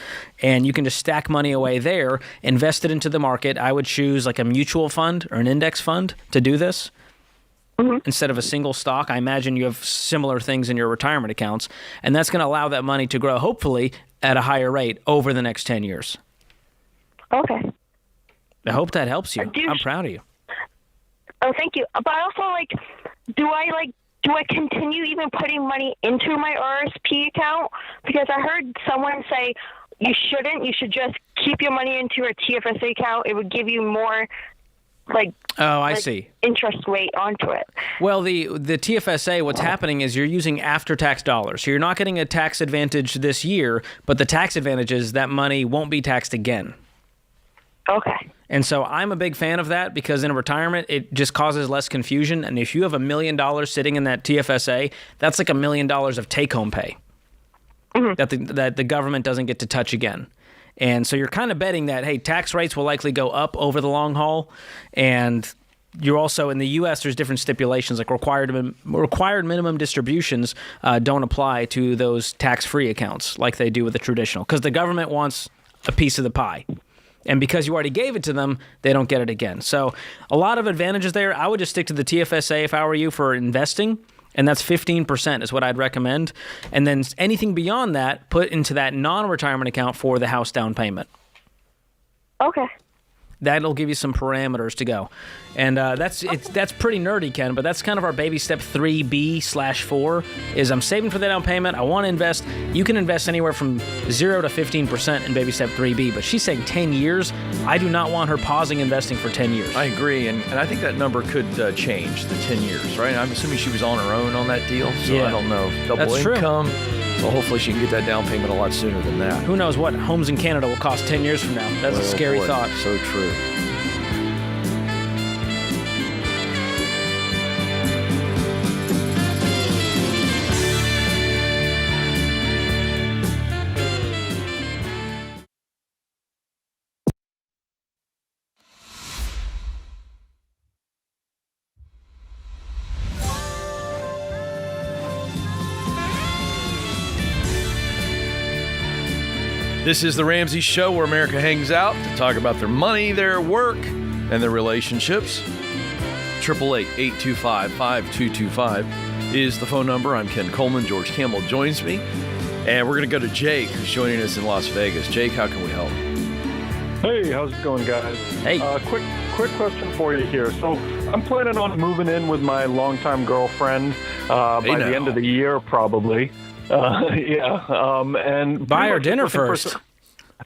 and you can just stack money away there, invest it into the market. I would choose like a mutual fund or an index fund to do this. Instead of a single stock. I imagine you have similar things in your retirement accounts, and that's going to allow that money to grow, hopefully, at a higher rate over the next 10 years. Okay. I hope that helps you. I'm proud of you. Oh, thank you. But also, do I continue even putting money into my RSP account? Because I heard someone say you shouldn't. You should just keep your money into your TFSA account. It would give you more I see. interest rate onto it. Well, the TFSA, what's happening is you're using after-tax dollars. So you're not getting a tax advantage this year, but the tax advantage is that money won't be taxed again. Okay. And so I'm a big fan of that because in retirement, it just causes less confusion. And if you have $1 million sitting in that TFSA, that's like $1 million of take-home pay that the government doesn't get to touch again. And so you're kind of betting that, hey, tax rates will likely go up over the long haul. And you're also, in the U.S., there's different stipulations, like required minimum distributions don't apply to those tax-free accounts like they do with the traditional, because the government wants a piece of the pie. And because you already gave it to them, they don't get it again. So a lot of advantages there. I would just stick to the TFSA if I were you for investing. And that's 15% is what I'd recommend. And then anything beyond that, put into that non-retirement account for the house down payment. Okay. That'll give you some parameters to go. And that's pretty nerdy, Ken, but that's kind of our baby step 3B/4 is I'm saving for the down payment. I want to invest. You can invest anywhere from 0 to 15% in baby step 3B, but she's saying 10 years. I do not want her pausing investing for 10 years. I agree, and I think that number could change, the 10 years, right? I'm assuming she was on her own on that deal, so I don't know. Double income. So hopefully she can get that down payment a lot sooner than that. Who knows what homes in Canada will cost 10 years from now. That's a scary thought. So true. This is the Ramsey Show, where America hangs out to talk about their money, their work, and their relationships. 888-825-5225 is the phone number. I'm Ken Coleman. George Kamel joins me. And we're going to go to Jake, who's joining us in Las Vegas. Jake, how can we help? Hey, how's it going, guys? Hey. Quick question for you here. So I'm planning on moving in with my longtime girlfriend by the end of the year, probably. And buy her dinner first.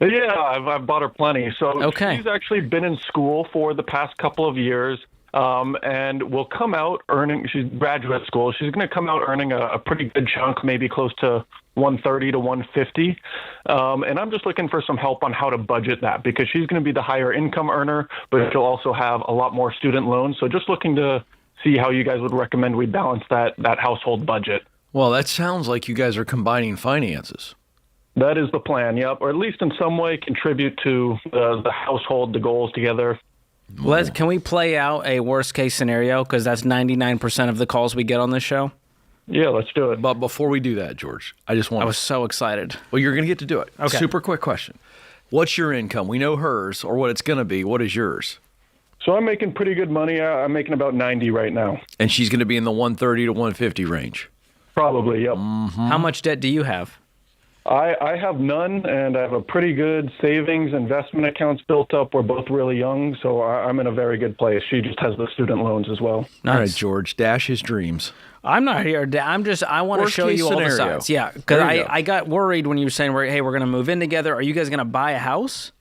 I've bought her plenty. So she's actually been in school for the past couple of years, and will come out earning. She's graduate school. She's going to come out earning a pretty good chunk, maybe close to 130 to 150. And I'm just looking for some help on how to budget that, because she's going to be the higher income earner, but she'll also have a lot more student loans. So just looking to see how you guys would recommend we balance that household budget. Well, that sounds like you guys are combining finances. That is the plan, yep. Or at least in some way contribute to the household, the goals together. Can we play out a worst case scenario? Because that's 99% of the calls we get on this show. Yeah, let's do it. But before we do that, George, I was so excited. Well, you're going to get to do it. Okay. Super quick question. What's your income? We know hers, or what it's going to be. What is yours? So I'm making pretty good money. I'm making about 90 right now. And she's going to be in the 130 to 150 range. Probably, yep. Mm-hmm. How much debt do you have? I have none, and I have a pretty good savings investment accounts built up. We're both really young, so I'm in a very good place. She just has the student loans as well. Nice. All right, George, dash his dreams. I'm not here. I want to show you all the sides. Yeah, because I got worried when you were saying, hey, we're going to move in together. Are you guys going to buy a house?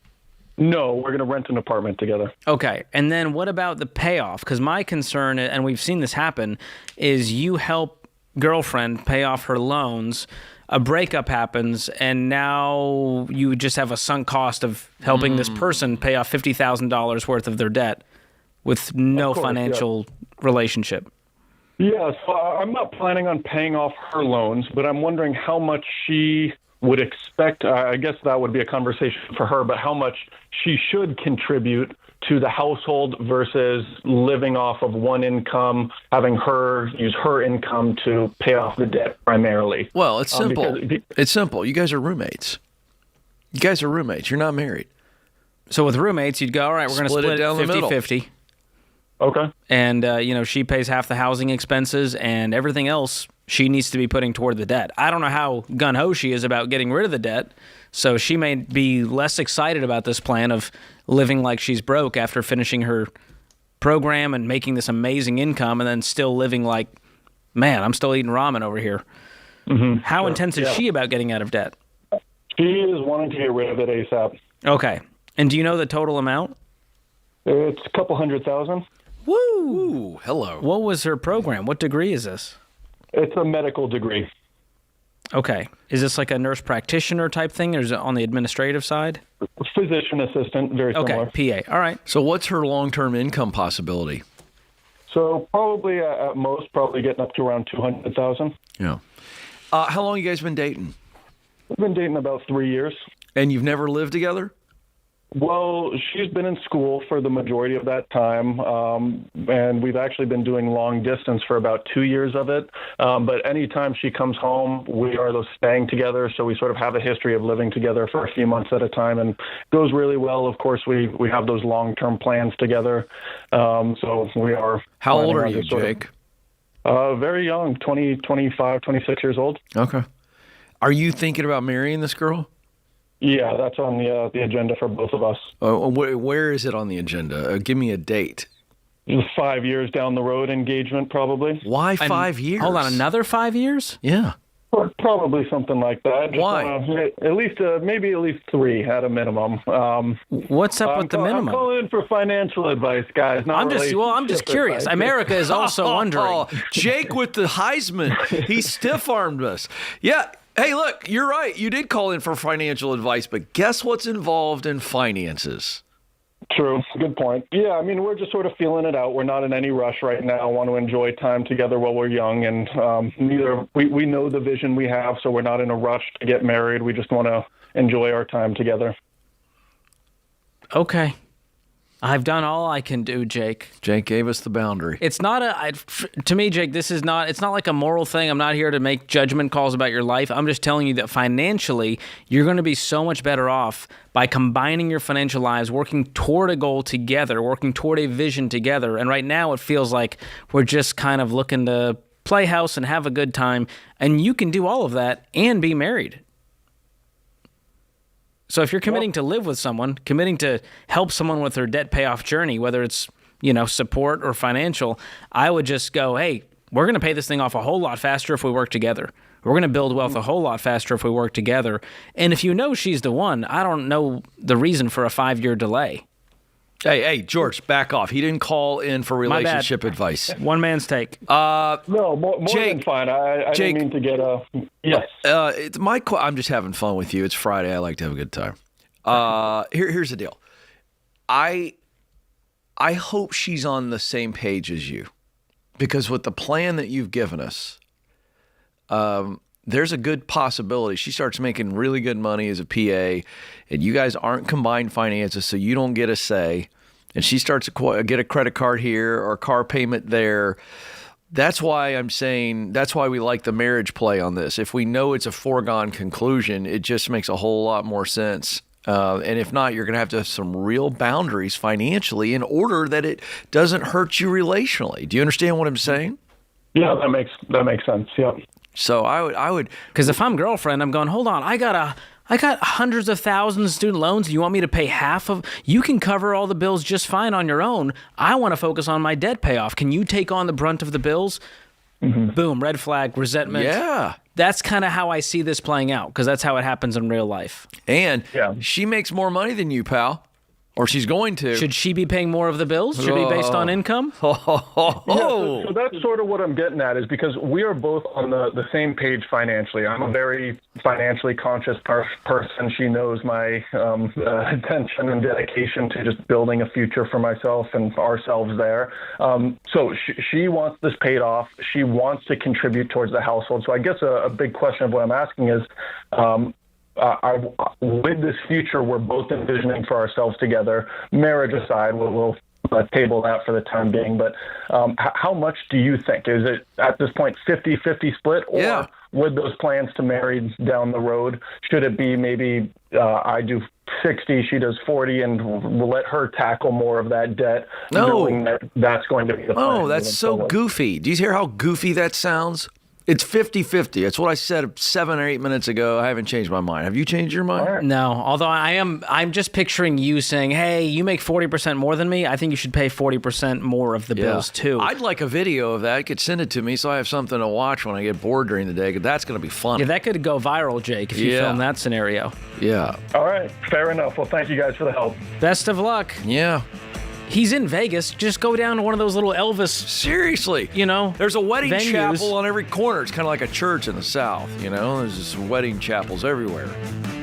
No, we're going to rent an apartment together. Okay, and then what about the payoff? Because my concern, and we've seen this happen, is you help girlfriend pay off her loans, a breakup happens, and now you just have a sunk cost of helping this person pay off $50,000 worth of their debt with no financial relationship. Yeah, so I'm not planning on paying off her loans, but I'm wondering how much she would expect. I guess that would be a conversation for her, but how much she should contribute to the household versus living off of one income, having her use her income to pay off the debt primarily. Well, it's simple. It's simple. You guys are roommates. You're not married. So with roommates, you'd go, all right, we're going to split it down the middle. 50-50. Okay. And, she pays half the housing expenses and everything else she needs to be putting toward the debt. I don't know how gung-ho she is about getting rid of the debt, so she may be less excited about this plan of living like she's broke after finishing her program and making this amazing income and then still living like, man, I'm still eating ramen over here. Mm-hmm. How intense is she about getting out of debt? She is wanting to get rid of it ASAP. Okay. And do you know the total amount? It's a couple $100,000. Woo! Hello. What was her program? What degree is this? It's a medical degree. Okay. Is this like a nurse practitioner type thing, or is it on the administrative side? Physician assistant, very similar. Okay, PA. All right. So what's her long-term income possibility? So probably at most, getting up to around $200,000. Yeah. How long you guys been dating? We've been dating about 3 years. And you've never lived together? Well, she's been in school for the majority of that time, and we've actually been doing long distance for about 2 years of it. But anytime she comes home, we are staying together, so we sort of have a history of living together for a few months at a time, and it goes really well. Of course, we have those long-term plans together, so we are... How old are you, Jake? Very young, 20, 25, 26 years old. Okay. Are you thinking about marrying this girl? Yeah, that's on the agenda for both of us. Where is it on the agenda? Give me a date. 5 years down the road engagement, probably. Why 5 years? Hold on, another 5 years? Yeah. Or probably something like that. Why? Maybe at least 3 at a minimum. What's up with the minimum? I'm calling in for financial advice, guys. I'm just curious. Advice. America is also wondering. Jake with the Heisman. He stiff-armed us. Yeah. Hey, look, you're right. You did call in for financial advice, but guess what's involved in finances? True. Good point. Yeah, I mean, we're just sort of feeling it out. We're not in any rush right now. Want to enjoy time together while we're young, and we know the vision we have, so we're not in a rush to get married. We just want to enjoy our time together. Okay. I've done all I can do, Jake. Jake gave us the boundary. It's not to me, Jake, it's not like a moral thing. I'm not here to make judgment calls about your life. I'm just telling you that financially, you're going to be so much better off by combining your financial lives, working toward a goal together, working toward a vision together. And right now it feels like we're just kind of looking to play house and have a good time. And you can do all of that and be married. So if you're committing to live with someone, committing to help someone with their debt payoff journey, whether it's, support or financial, I would just go, hey, we're going to pay this thing off a whole lot faster if we work together. We're going to build wealth a whole lot faster if we work together. And if you know she's the one, I don't know the reason for a 5-year delay. Hey, George, back off. He didn't call in for relationship advice. One man's take. No, more Jake, than fine. I Jake, didn't mean to get a... Yes. I'm just having fun with you. It's Friday. I like to have a good time. Here's the deal. I hope she's on the same page as you, because with the plan that you've given us, there's a good possibility she starts making really good money as a PA, and you guys aren't combined finances, so you don't get a say, and she starts to get a credit card here or a car payment there. That's why I'm saying that's why we like the marriage play on this. If we know it's a foregone conclusion, it just makes a whole lot more sense. And if not, you're going to have some real boundaries financially in order that it doesn't hurt you relationally. Do you understand what I'm saying? Yeah, that makes sense. Yeah. So I would, because if I'm girlfriend, I'm going, hold on, I got hundreds of thousands of student loans. You want me to pay half of? You can cover all the bills just fine on your own. I want to focus on my debt payoff. Can you take on the brunt of the bills? Mm-hmm. Boom, red flag, resentment. Yeah. That's kind of how I see this playing out, because that's how it happens in real life. And she makes more money than you, pal. Or she's going to. Should she be paying more of the bills? Should it be based on income? So that's sort of what I'm getting at, is because we are both on the same page financially. I'm a very financially conscious person. She knows my attention and dedication to just building a future for myself and for ourselves there. So she wants this paid off. She wants to contribute towards the household. So I guess a big question of what I'm asking is, with this future we're both envisioning for ourselves together, marriage aside, we'll table that for the time being, but how much do you think? Is it at this point 50-50 split, or with those plans to marry down the road, should it be maybe I do 60, she does 40, and we'll let her tackle more of that debt, knowing that that's going to be the plan? Oh, that's so goofy. Do you hear how goofy that sounds? It's 50-50. It's what I said 7 or 8 minutes ago. I haven't changed my mind. Have you changed your mind? Right. No, although I'm just picturing you saying, hey, you make 40% more than me. I think you should pay 40% more of the bills too. I'd like a video of that. You could send it to me so I have something to watch when I get bored during the day, because that's going to be fun. Yeah, that could go viral, Jake, if you film that scenario. Yeah. All right. Fair enough. Well, thank you guys for the help. Best of luck. Yeah. He's in Vegas. Just go down to one of those little Elvis. Seriously. There's a wedding chapel on every corner. It's kind of like a church in the South, There's just wedding chapels everywhere.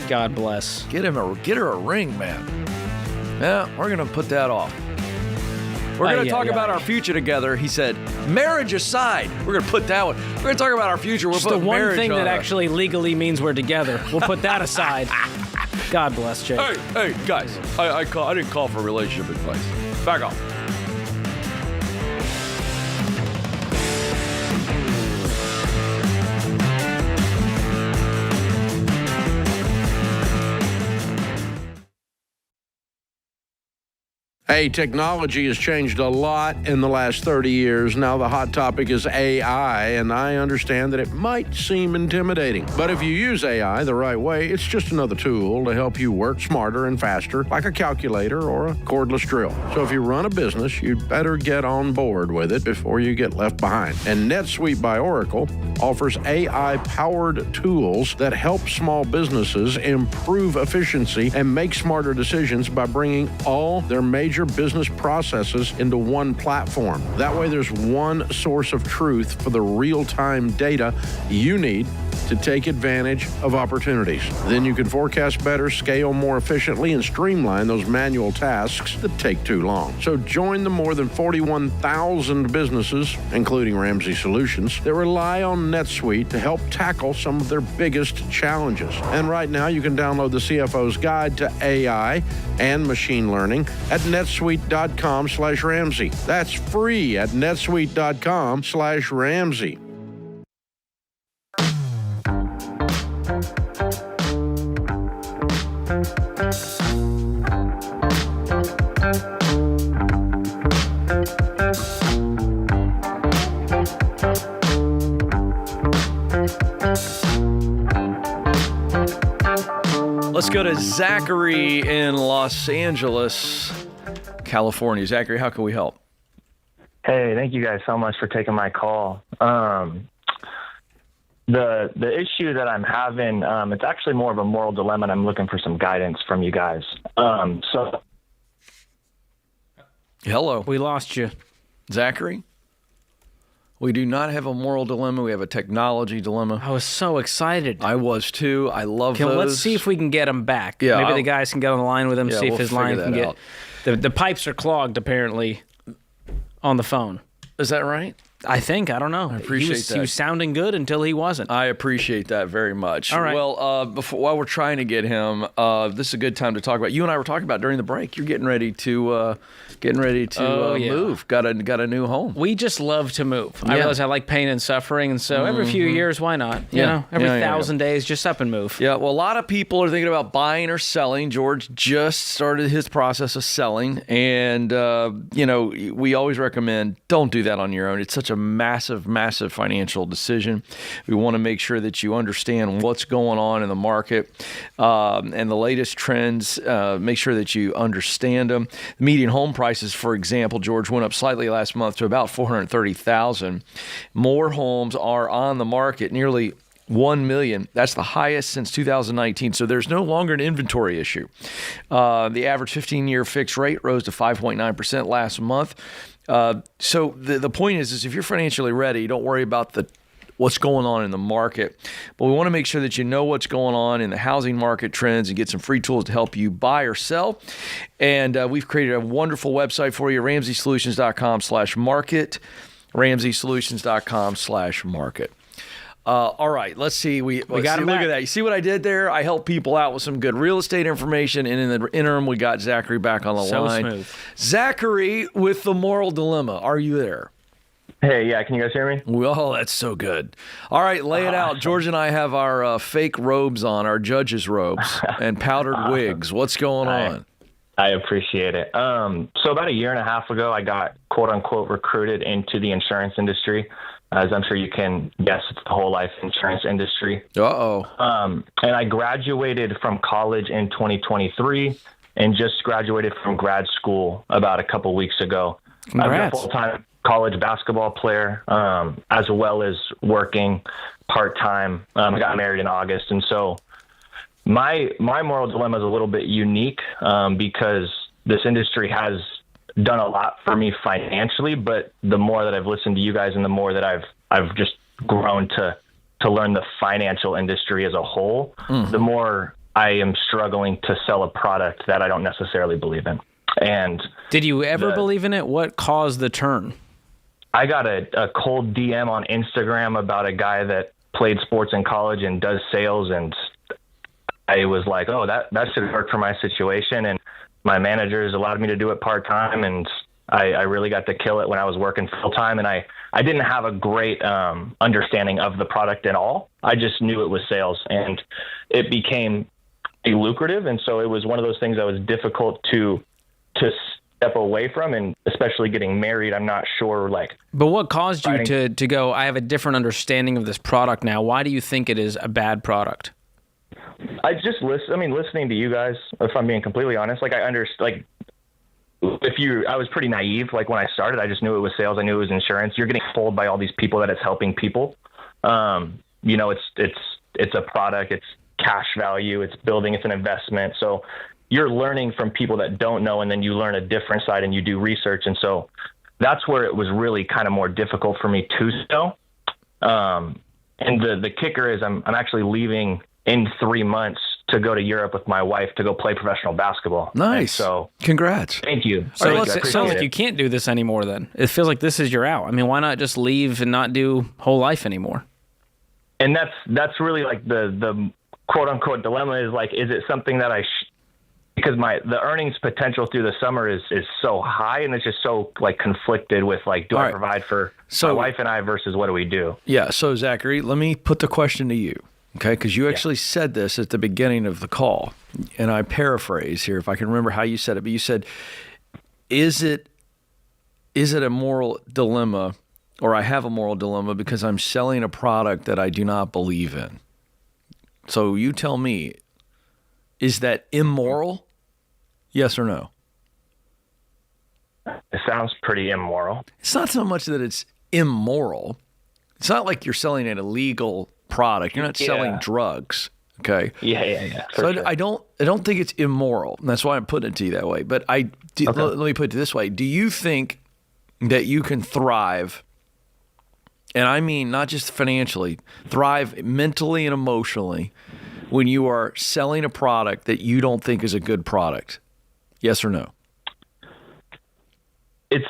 God bless. Get her a ring, man. Yeah, we're going to put that off. We're going to talk about our future together. He said, marriage aside. We're going to put that one. We're going to talk about our future. We're putting marriage on. The one thing that actually legally means we're together. We'll put that aside. God bless, Jake. Hey, guys. I didn't call for relationship advice. Back off. Hey, technology has changed a lot in the last 30 years. Now the hot topic is AI, and I understand that it might seem intimidating. But if you use AI the right way, it's just another tool to help you work smarter and faster, like a calculator or a cordless drill. So if you run a business, you'd better get on board with it before you get left behind. And NetSuite by Oracle offers AI-powered tools that help small businesses improve efficiency and make smarter decisions by bringing all their major business processes into one platform. That way there's one source of truth for the real-time data you need to take advantage of opportunities. Then you can forecast better, scale more efficiently, and streamline those manual tasks that take too long. So join the more than 41,000 businesses, including Ramsey Solutions, that rely on NetSuite to help tackle some of their biggest challenges. And right now you can download the CFO's Guide to AI and Machine Learning at netsuite.com/Ramsey. That's free at netsuite.com/Ramsey. Let's go to Zachary in Los Angeles, California. Zachary, how can we help? Hey, thank you guys so much for taking my call. The issue that I'm having, it's actually more of a moral dilemma, and I'm looking for some guidance from you guys. Hello. We lost you. Zachary? We do not have a moral dilemma. We have a technology dilemma. I was so excited. I was too. I love those. Let's see if we can get him back. Yeah, maybe the guys can get on the line with him, see if his line can get... out. The pipes are clogged, apparently, on the phone. Is that right? I think. I don't know. I appreciate that. He was sounding good until he wasn't. I appreciate that very much. All right. Well, while we're trying to get him, this is a good time to talk about. You and I were talking about during the break. You're getting ready to move. Got a new home. We just love to move. Yeah. I realize I like pain and suffering, and so every few years, why not? You know, every 1,000 days, just up and move. Yeah. Well, a lot of people are thinking about buying or selling. George just started his process of selling, and we always recommend don't do that on your own. It's such a massive financial decision. We want to make sure that you understand what's going on in the market and the latest trends. Make sure that you understand them. The median home prices, for example, George, went up slightly last month to about $430,000. More homes are on the market, nearly 1 million. That's the highest since 2019. So there's no longer an inventory issue. The average 15-year fixed rate rose to 5.9% last month. So the point is if you're financially ready, don't worry about what's going on in the market. But we want to make sure that you know what's going on in the housing market trends and get some free tools to help you buy or sell. And we've created a wonderful website for you, RamseySolutions.com/market, RamseySolutions.com/market. All right, let's see. We got him. Look at that. You see what I did there? I help people out with some good real estate information, and in the interim, we got Zachary back on the line. Smooth. Zachary with the moral dilemma. Are you there? Hey, yeah. Can you guys hear me? Well, that's so good. All right, lay it out. George and I have our fake robes on, our judges' robes, and powdered wigs. What's going on? I appreciate it. So about a year and a half ago, I got quote unquote recruited into the insurance industry. As I'm sure you can guess, it's the whole life insurance industry. And I graduated from college in 2023 and just graduated from grad school about a couple weeks ago. Congrats. I'm a full-time college basketball player, as well as working part-time. I got married in August. And so my moral dilemma is a little bit unique because this industry has done a lot for me financially, but the more that I've listened to you guys and the more that I've just grown to learn the financial industry as a whole, the more I am struggling to sell a product that I don't necessarily believe in. And did you ever believe in it? What caused the turn? I got a cold DM on Instagram about a guy that played sports in college and does sales, and I was like, oh, that should work for my situation. And my managers allowed me to do it part-time, and I really got to kill it when I was working full-time. And I didn't have a great understanding of the product at all. I just knew it was sales, and it became lucrative. And so it was one of those things that was difficult to step away from, and especially getting married, I'm not sure. But what caused you to go, I have a different understanding of this product now? Why do you think it is a bad product? I just listening to you guys, if I'm being completely honest, I was pretty naive. When I started, I just knew it was sales. I knew it was insurance. You're getting told by all these people that it's helping people. It's a product, it's cash value, it's building, it's an investment. So you're learning from people that don't know, and then you learn a different side and you do research. And so that's where it was really kind of more difficult for me to sell. And the kicker is I'm actually leaving in 3 months to go to Europe with my wife to go play professional basketball. Nice. And so congrats. Thank you. So it sounds like you can't do this anymore then. It feels like this is your out. I mean, why not just leave and not do whole life anymore? And that's really the quote unquote dilemma is is it something that because the earnings potential through the summer is so high, and it's just so conflicted with do I provide for my wife and I versus what do we do? Yeah. So Zachary, let me put the question to you. Okay, because you actually said this at the beginning of the call, and I paraphrase here if I can remember how you said it, but you said, is it a moral dilemma, or I have a moral dilemma because I'm selling a product that I do not believe in? So you tell me, is that immoral? Yes or no? It sounds pretty immoral. It's not so much that it's immoral. It's not like you're selling an illegal product. You're not selling drugs. Okay. Yeah. So I don't think it's immoral. And that's why I'm putting it to you that way. But let me put it this way. Do you think that you can thrive, and I mean not just financially, thrive mentally and emotionally when you are selling a product that you don't think is a good product? Yes or no? It's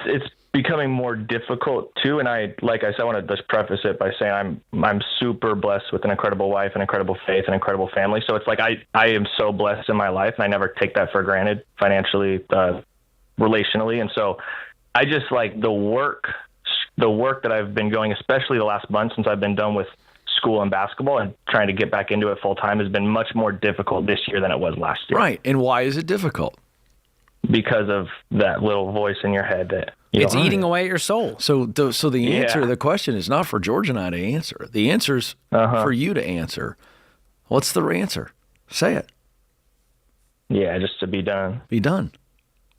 becoming more difficult too. And I want to just preface it by saying I'm super blessed with an incredible wife, an incredible faith, an incredible family. So it's like I am so blessed in my life, and I never take that for granted financially, relationally. And so I just like the work that I've been going, especially the last month since I've been done with school and basketball and trying to get back into it full time, has been much more difficult this year than it was last year. Right. And why is it difficult? Because of that little voice in your head that it's eating away at your soul. So the answer to the question is not for George and I to answer. The answer's for you to answer. What's the answer? Say it. Yeah, just to be done. Be done.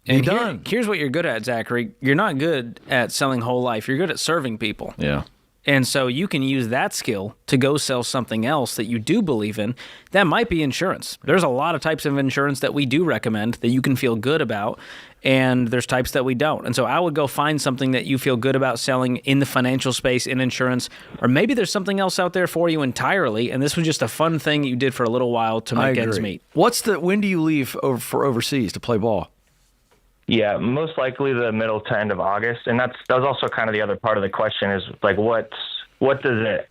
And here's what you're good at, Zachary. You're not good at selling whole life. You're good at serving people. Yeah. And so you can use that skill to go sell something else that you do believe in. That might be insurance. There's a lot of types of insurance that we do recommend that you can feel good about, and there's types that we don't. And so I would go find something that you feel good about selling in the financial space, in insurance, or maybe there's something else out there for you entirely, and this was just a fun thing you did for a little while to make ends meet. When do you leave for overseas to play ball? Yeah, most likely the middle to end of August. And that was also kind of the other part of the question is like, what does it,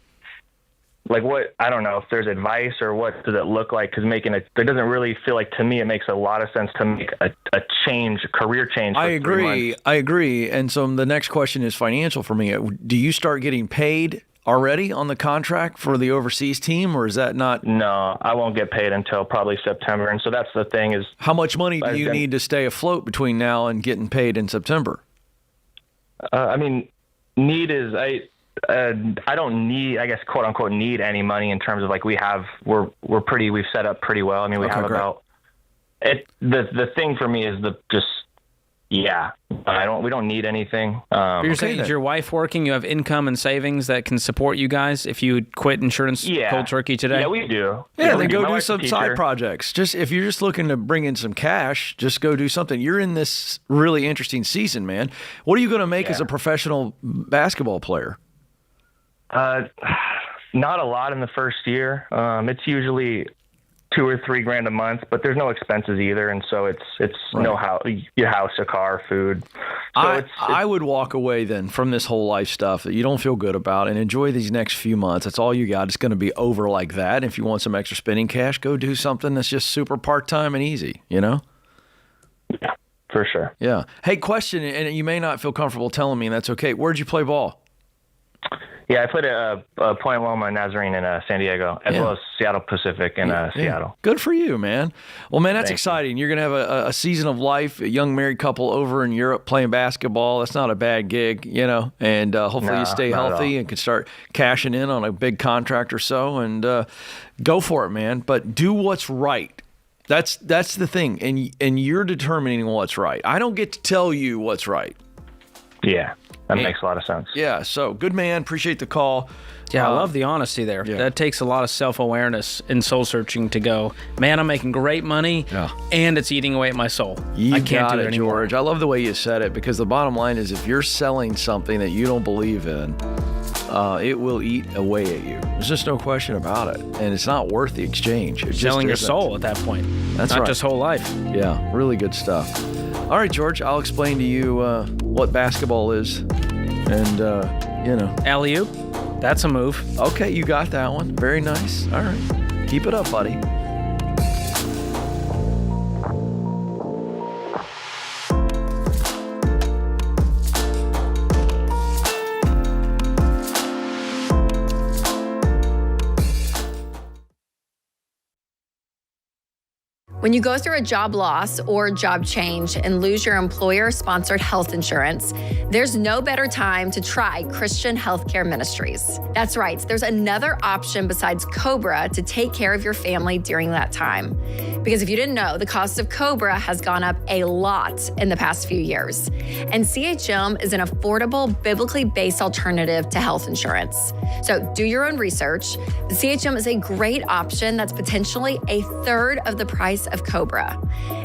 like what, I don't know if there's advice or what does it look like? Because it doesn't really feel like, to me, it makes a lot of sense to make a career change. I agree. And so the next question is financial for me. Do you start getting paid already on the contract for the overseas team, or is that not? No, I won't get paid until probably September. And so that's the thing is, how much money do you need to stay afloat between now and getting paid in September? I mean, need is, I don't need, I guess, quote unquote, need any money in terms of like we've set up pretty well. I mean, we have great. About it. The thing for me is we don't need anything. You're saying, is your wife working? You have income and savings that can support you guys if you quit insurance cold turkey today? Yeah, we do. Yeah, then go do some side projects. Just if you're just looking to bring in some cash, just go do something. You're in this really interesting season, man. What are you going to make as a professional basketball player? Not a lot in the first year. It's usually $2,000 or $3,000 a month, but there's no expenses either, and so it's right. No house, your house, a car, food. So I would walk away then from this whole life stuff that you don't feel good about, and enjoy these next few months. That's all you got. It's going to be over like that. If you want some extra spending cash, go do something that's just super part-time and easy. You know? Yeah, for sure. Yeah. Hey, question, and you may not feel comfortable telling me, and that's okay. Where'd you play ball? Yeah, I played at Point Loma Nazarene in San Diego, as well as Seattle Pacific in Seattle. Good for you, man. Well, man, that's exciting. You're going to have a season of life, a young married couple over in Europe playing basketball. That's not a bad gig, you know, and hopefully you stay healthy and can start cashing in on a big contract or so, and go for it, man. But do what's right. That's the thing, and you're determining what's right. I don't get to tell you what's right. Yeah. That makes a lot of sense. Yeah, so good man. Appreciate the call. Yeah, I love the honesty there. Yeah. That takes a lot of self-awareness and soul-searching to go, man, I'm making great money, and it's eating away at my soul. I can't do it anymore. George. I love the way you said it, because the bottom line is if you're selling something that you don't believe in, it will eat away at you. There's just no question about it. And it's not worth the exchange. It's selling your soul at that point. That's not just whole life. Yeah, really good stuff. All right, George, I'll explain to you what basketball is. And, alley-oop, that's a move. Okay, you got that one. Very nice. All right. Keep it up, buddy. When you go through a job loss or job change and lose your employer-sponsored health insurance, there's no better time to try Christian Healthcare Ministries. That's right, there's another option besides COBRA to take care of your family during that time. Because if you didn't know, the cost of COBRA has gone up a lot in the past few years. And CHM is an affordable, biblically based alternative to health insurance. So do your own research. The CHM is a great option that's potentially a third of the price of Cobra.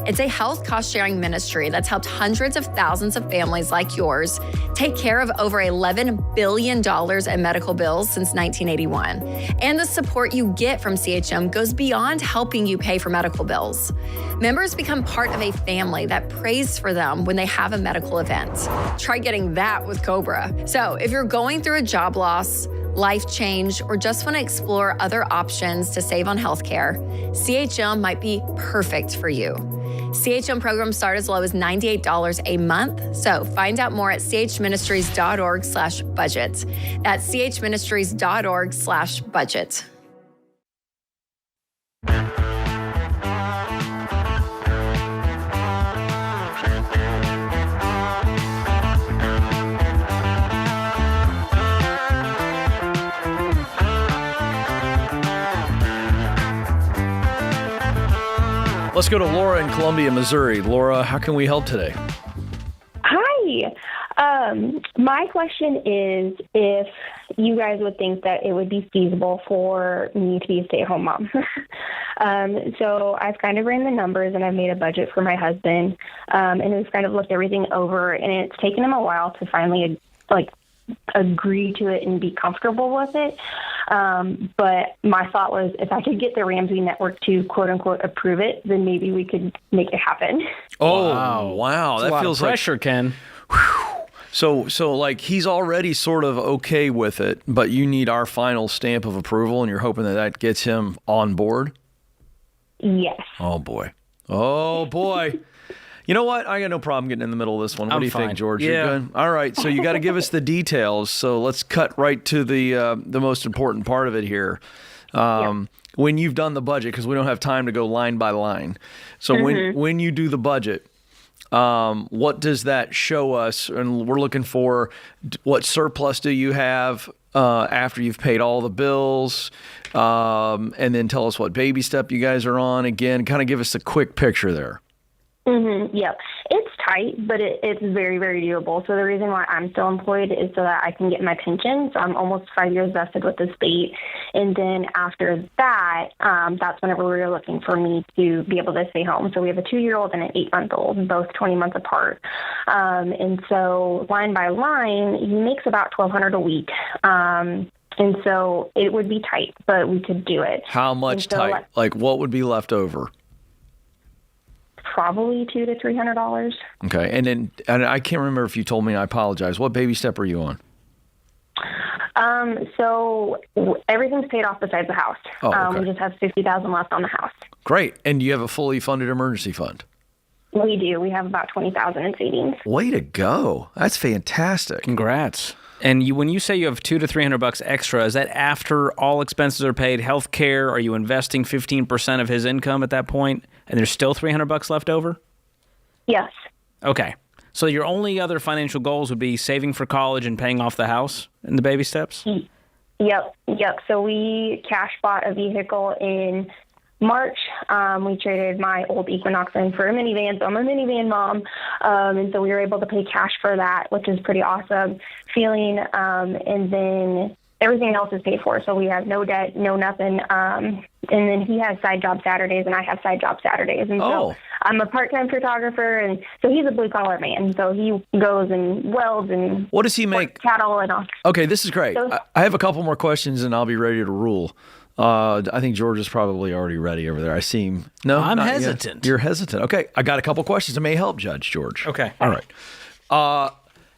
It's a health cost-sharing ministry that's helped hundreds of thousands of families like yours take care of over $11 billion in medical bills since 1981. And the support you get from CHM goes beyond helping you pay for medical bills. Members become part of a family that prays for them when they have a medical event. Try getting that with Cobra. So if you're going through a job loss, life change, or just want to explore other options to save on healthcare, CHM might be perfect for you. CHM programs start as low as $98 a month. So find out more at chministries.org/budget. That's chministries.org/budget. Let's go to Laura in Columbia, Missouri. Laura, how can we help today? Hi. My question is if you guys would think that it would be feasible for me to be a stay-at-home mom. So I've kind of ran the numbers and I've made a budget for my husband, and we've kind of looked everything over, and it's taken him a while to finally agree to it and be comfortable with it. But my thought was if I could get the Ramsey Network to quote unquote approve it, then maybe we could make it happen. Oh, wow. That feels pressure, like Ken. So like he's already sort of okay with it, but you need our final stamp of approval, and you're hoping that gets him on board? Yes. Oh, boy. You know what? I got no problem getting in the middle of this one. What do you think, George? Yeah. You're good? All right. So you got to give us the details. So let's cut right to the most important part of it here. When you've done the budget, because we don't have time to go line by line. So when you do the budget, what does that show us? And we're looking for what surplus do you have after you've paid all the bills, and then tell us what baby step you guys are on. Again, kind of give us a quick picture there. Yep. It's tight, but it's very, very doable. So the reason why I'm still employed is so that I can get my pension. So I'm almost 5 years vested with the state. And then after that, that's whenever we were looking for me to be able to stay home. So we have a 2-year-old and an 8-month-old, both 20 months apart. And so line by line, he makes about $1,200 a week. And so it would be tight, but we could do it. How much tight? Like what would be left over? Probably $200 to $300. Okay, and I can't remember if you told me. I apologize. What baby step are you on? So everything's paid off besides the house. Oh, okay. We just have $50,000 left on the house. Great, and you have a fully funded emergency fund. We do. We have about $20,000 in savings. Way to go! That's fantastic. Congrats. And when you say you have $200 to $300 extra, is that after all expenses are paid? Health care? Are you investing 15% of his income at that point, and there's still $300 left over? Yes. Okay. So your only other financial goals would be saving for college and paying off the house in the baby steps? Yep. So we cash bought a vehicle in March. We traded my old Equinox in for a minivan, so I'm a minivan mom. And so we were able to pay cash for that, which is pretty awesome feeling. And then everything else is paid for. So we have no debt, no nothing. And then he has side job Saturdays and I have side job Saturdays. And so I'm a part-time photographer, and so he's a blue-collar man. So he goes and welds and what does he make? Cattle and all. Okay, this is great. So, I have a couple more questions and I'll be ready to rule. I think George is probably already ready over there. I see him. No, I'm hesitant. Yet. You're hesitant. Okay, I got a couple questions that may help Judge George. Okay. All right.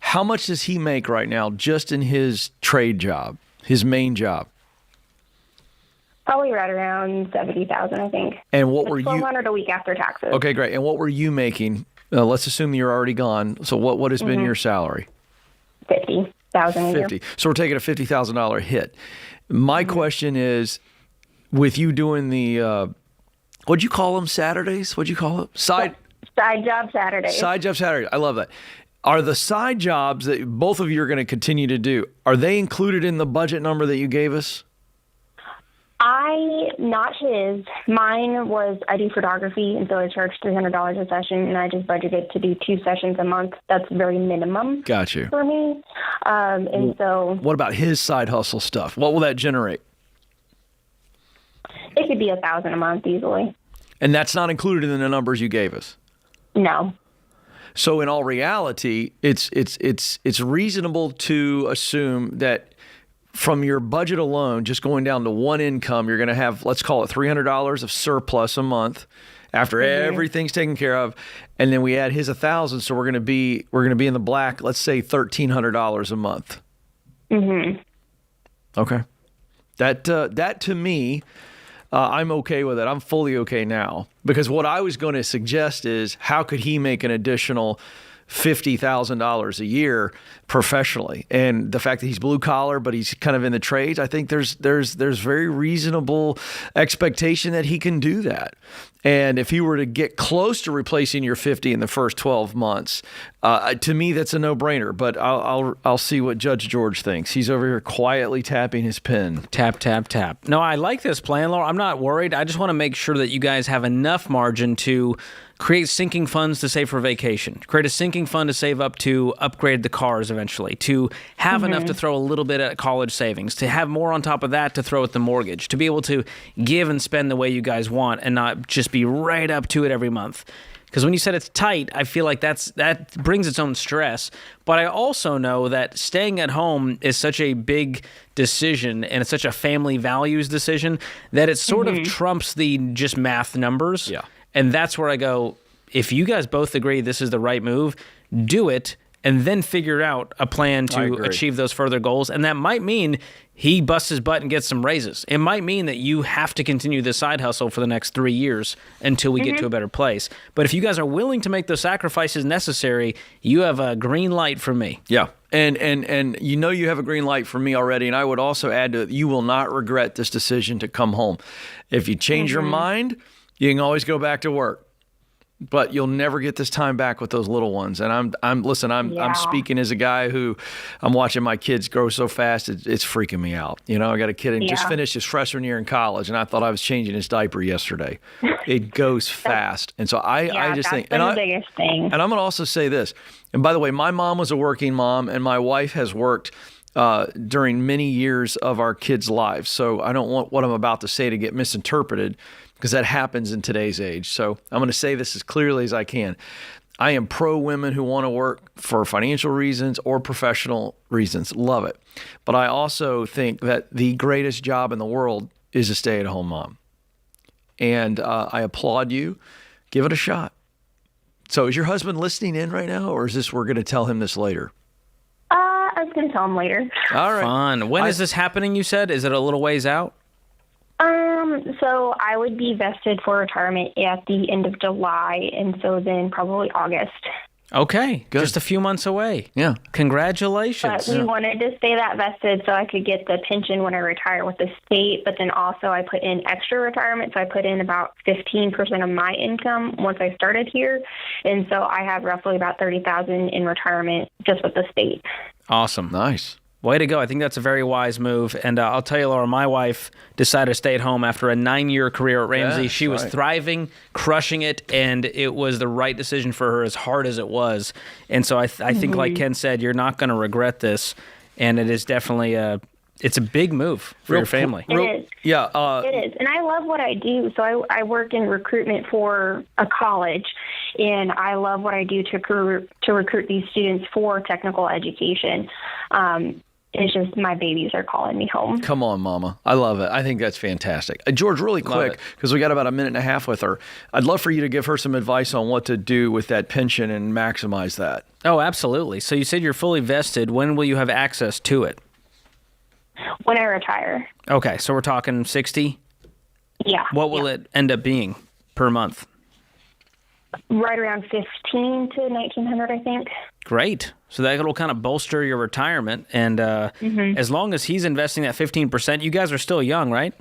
How much does he make right now just in his trade job, his main job? Probably right around $70,000, I think. And what were you? $1,200 a week after taxes. Okay, great. And what were you making? Let's assume you're already gone. So what has been your salary? $50,000 a year. So we're taking a $50,000 hit. My question is, with you doing the, what'd you call them, Saturdays? What'd you call it? Side job Saturdays. Side job Saturdays. I love that. Are the side jobs that both of you are going to continue to do, are they included in the budget number that you gave us? Not his. Mine was, I do photography, and so I charge $300 a session, and I just budgeted to do 2 sessions a month. That's very minimum. Got you. For me. And so. What about his side hustle stuff? What will that generate? It could be $1,000 a month easily. And that's not included in the numbers you gave us. No. So in all reality, it's reasonable to assume that from your budget alone, just going down to one income, you're going to have, let's call it $300 of surplus a month after everything's taken care of, and then we add his $1,000, so we're going to be in the black. Let's say $1,300 a month. Mm-hmm. Okay, that to me, I'm okay with it. I'm fully okay now, because what I was going to suggest is, how could he make an additional $50,000 a year professionally? And the fact that he's blue collar, but he's kind of in the trades, I think there's very reasonable expectation that he can do that. And if he were to get close to replacing your 50 in the first 12 months, to me, that's a no-brainer. But I'll see what Judge George thinks. He's over here quietly tapping his pen. Tap, tap, tap. No, I like this plan, Laura. I'm not worried. I just want to make sure that you guys have enough margin to create sinking funds to save for vacation, create a sinking fund to save up to upgrade the cars eventually, to have enough to throw a little bit at college savings, to have more on top of that to throw at the mortgage, to be able to give and spend the way you guys want and not just be right up to it every month. Because when you said it's tight, I feel like that brings its own stress. But I also know that staying at home is such a big decision, and it's such a family values decision, that it sort of trumps the just math numbers. Yeah. And that's where I go, if you guys both agree this is the right move, do it, and then figure out a plan to achieve those further goals. And that might mean he busts his butt and gets some raises. It might mean that you have to continue this side hustle for the next 3 years until we get to a better place. But if you guys are willing to make those sacrifices necessary, you have a green light from me. Yeah. And you know you have a green light from me already. And I would also add to it, you will not regret this decision to come home. If you change your mind, you can always go back to work. But you'll never get this time back with those little ones. And I'm speaking as a guy who, I'm watching my kids grow so fast, it's freaking me out. You know, I got a kid who just finished his freshman year in college, and I thought I was changing his diaper yesterday. It goes fast. And so I just think, that's the biggest thing. And I'm going to also say this. And by the way, my mom was a working mom, and my wife has worked during many years of our kids' lives. So I don't want what I'm about to say to get misinterpreted, because that happens in today's age. So I'm going to say this as clearly as I can. I am pro women who want to work for financial reasons or professional reasons. Love it. But I also think that the greatest job in the world is a stay-at-home mom. And I applaud you. Give it a shot. So is your husband listening in right now, or is this, we're going to tell him this later? I was going to tell him later. All right. Fun. When is this happening, you said? Is it a little ways out? So I would be vested for retirement at the end of July, and so then probably August. Okay, good. Just a few months away. Yeah. Congratulations. But we wanted to stay that vested so I could get the pension when I retire with the state, but then also I put in extra retirement, so I put in about 15% of my income once I started here, and so I have roughly about $30,000 in retirement just with the state. Awesome. Nice. Way to go. I think that's a very wise move. And I'll tell you, Laura, my wife decided to stay at home after a 9-year career at Ramsey. She was thriving, crushing it, and it was the right decision for her, as hard as it was. And so I think, like Ken said, you're not going to regret this. And it is definitely it's a big move for your family. It is. Yeah. It is. And I love what I do. So I work in recruitment for a college, and I love what I do to recruit these students for technical education. It's just my babies are calling me home. Come on, Mama. I love it. I think that's fantastic. George, really quick, because we got about a minute and a half with her. I'd love for you to give her some advice on what to do with that pension and maximize that. Oh, absolutely. So you said you're fully vested. When will you have access to it? When I retire. Okay, so we're talking 60? Yeah. What will it end up being per month? Right around $1,500 to $1,900, I think. Great. So that will kind of bolster your retirement. And as long as he's investing that 15%, you guys are still young, right?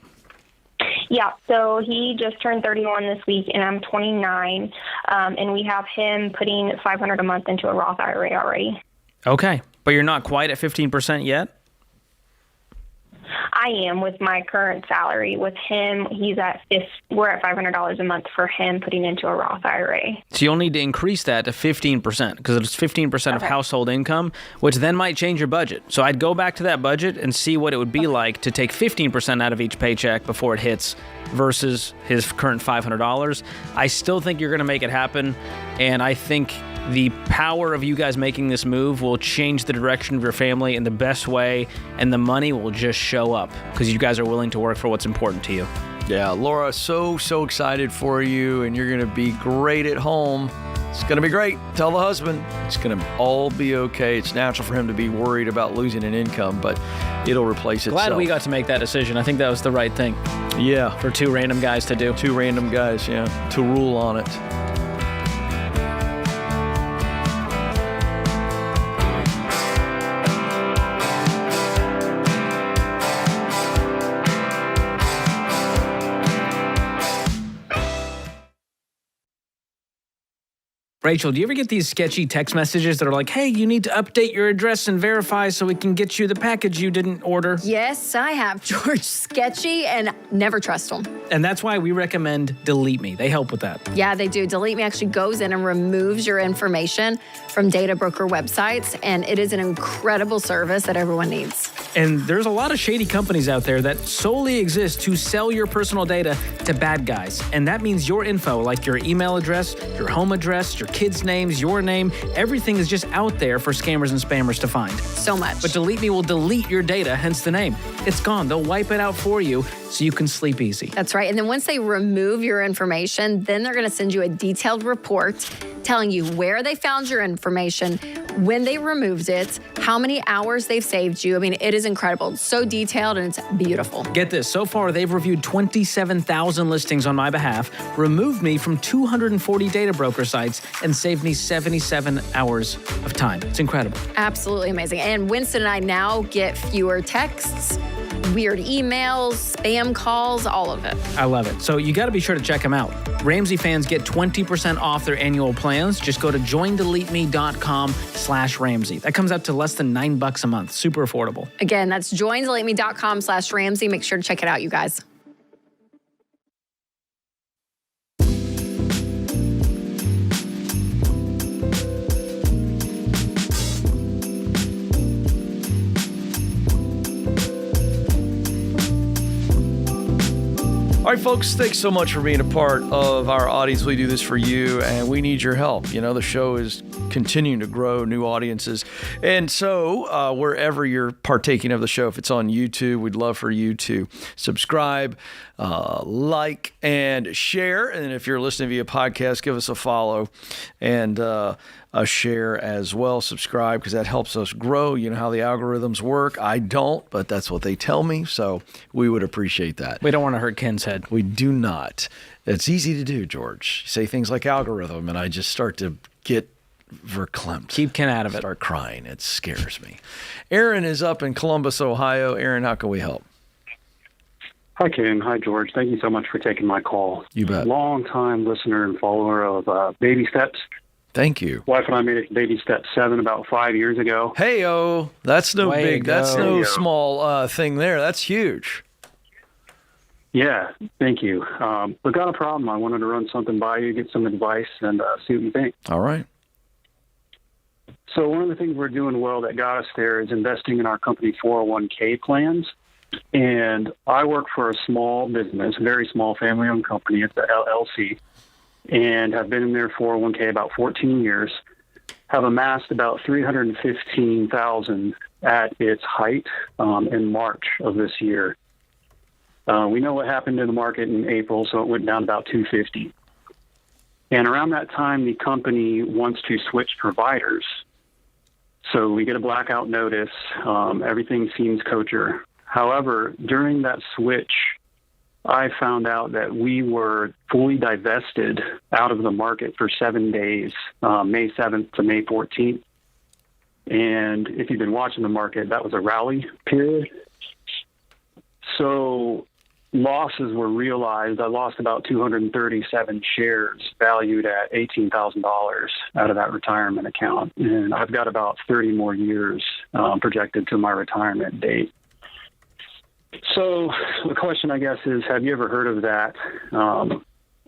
Yeah. So he just turned 31 this week, and I'm 29. And we have him putting $500 a month into a Roth IRA already. Okay. But you're not quite at 15% yet? I I am with my current salary. With him, we're at $500 a month for him putting into a Roth IRA. So you'll need to increase that to 15% because it's 15% of household income, which then might change your budget. So I'd go back to that budget and see what it would be like to take 15% out of each paycheck before it hits versus his current $500. I still think you're going to make it happen, and I think the power of you guys making this move will change the direction of your family in the best way, and the money will just show up because you guys are willing to work for what's important to you. Yeah, Laura, so excited for you, and you're going to be great at home. It's going to be great. Tell the husband it's going to all be okay. It's natural for him to be worried about losing an income, but it'll replace itself. Glad we got to make that decision. I think that was the right thing. Yeah. For two random guys to do. Two random guys, yeah, to rule on it. Rachel, do you ever get these sketchy text messages that are like, hey, you need to update your address and verify so we can get you the package you didn't order? Yes, I have, George. Sketchy, and never trust them. And that's why we recommend Delete Me. They help with that. Yeah, they do. Delete Me actually goes in and removes your information from data broker websites, and it is an incredible service that everyone needs. And there's a lot of shady companies out there that solely exist to sell your personal data to bad guys. And that means your info, like your email address, your home address, your kids' names, your name, everything is just out there for scammers and spammers to find. So much. But Delete Me will delete your data, hence the name. It's gone. They'll wipe it out for you so you can sleep easy. That's right. And then once they remove your information, then they're going to send you a detailed report telling you where they found your information, when they removed it, how many hours they've saved you. I mean, it is incredible. It's so detailed and it's beautiful. Get this. So far, they've reviewed 27,000 listings on my behalf, removed me from 240 data broker sites, and saved me 77 hours of time. It's incredible. Absolutely amazing. And Winston and I now get fewer texts, weird emails, spam calls, all of it. I love it. So you got to be sure to check them out. Ramsey fans get 20% off their annual plans. Just go to joindeleteme.com/Ramsey. That comes out to less than $9 a month. Super affordable. Again, that's joindeleteme.com/Ramsey. Make sure to check it out, you guys. All right, folks, thanks so much for being a part of our audience. We do this for you, and we need your help. You know, the show is continuing to grow, new audiences. And so wherever you're partaking of the show, if it's on YouTube, we'd love for you to subscribe, like, and share. And if you're listening via podcast, give us a follow and a share as well. Subscribe, because that helps us grow. You know how the algorithms work. I don't, but that's what they tell me. So we would appreciate that. We don't want to hurt Ken's head. We do not. It's easy to do, George. You say things like algorithm, and I just start to get verklempt. Keep Ken out of it. Start crying. It scares me. Aaron is up in Columbus, Ohio. Aaron, how can we help? Hi, Ken. Hi, George. Thank you so much for taking my call. You bet. Long-time listener and follower of Baby Steps. Thank you. Wife and I made it to Baby Step 7 about 5 years ago. Hey-oh. That's no that's no small thing there. That's huge. Yeah, thank you. But got a problem. I wanted to run something by you, get some advice, and see what you think. All right. So one of the things we're doing well that got us there is investing in our company 401k plans. And I work for a small business, very small family-owned company. It's the LLC. And have been in their 401k about 14 years. Have amassed about $315,000 at its height in March of this year. We know what happened in the market in April, so it went down about $250. And around that time, the company wants to switch providers. So we get a blackout notice. Everything seems kosher. However, during that switch, I found out that we were fully divested out of the market for 7 days, May 7th to May 14th. And if you've been watching the market, that was a rally period. So losses were realized. I lost about 237 shares valued at $18,000 out of that retirement account. And I've got about 30 more years projected to my retirement date. So the question, I guess, is, have you ever heard of that?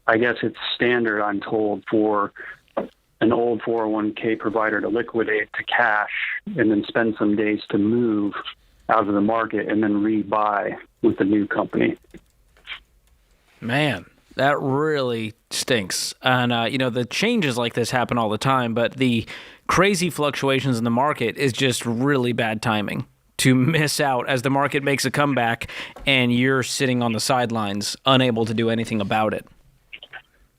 I guess it's standard, I'm told, for an old 401k provider to liquidate to cash and then spend some days to move out of the market and then rebuy with the new company. Man, that really stinks. And, the changes like this happen all the time, but the crazy fluctuations in the market is just really bad timing to miss out as the market makes a comeback and you're sitting on the sidelines, unable to do anything about it.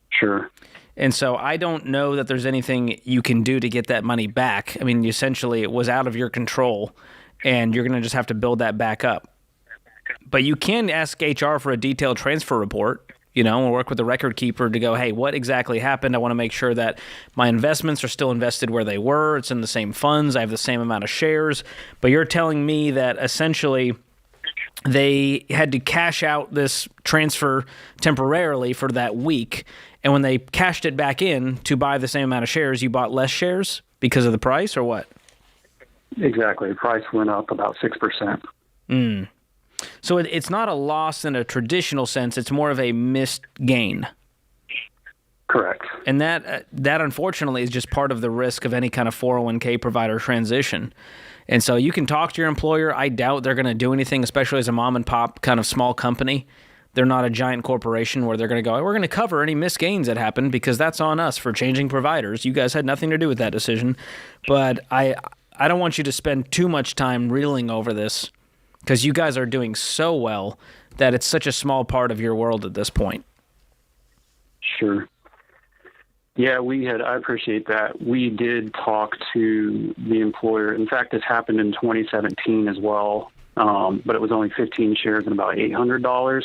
Sure. And so I don't know that there's anything you can do to get that money back. I mean, essentially, it was out of your control, and you're going to just have to build that back up. But you can ask HR for a detailed transfer report, and work with the record keeper to go, hey, what exactly happened? I want to make sure that my investments are still invested where they were. It's in the same funds. I have the same amount of shares. But you're telling me that essentially they had to cash out this transfer temporarily for that week. And when they cashed it back in to buy the same amount of shares, you bought less shares because of the price, or what? Exactly. The price went up about 6%. So it's not a loss in a traditional sense. It's more of a missed gain. Correct. And that unfortunately is just part of the risk of any kind of 401k provider transition. And so you can talk to your employer. I doubt they're going to do anything, especially as a mom and pop kind of small company. They're not a giant corporation where they're going to go, we're going to cover any missed gains that happened because that's on us for changing providers. You guys had nothing to do with that decision. But I don't want you to spend too much time reeling over this because you guys are doing so well that it's such a small part of your world at this point. Sure. Yeah, I appreciate that. We did talk to the employer. In fact, this happened in 2017 as well, but it was only 15 shares and about $800.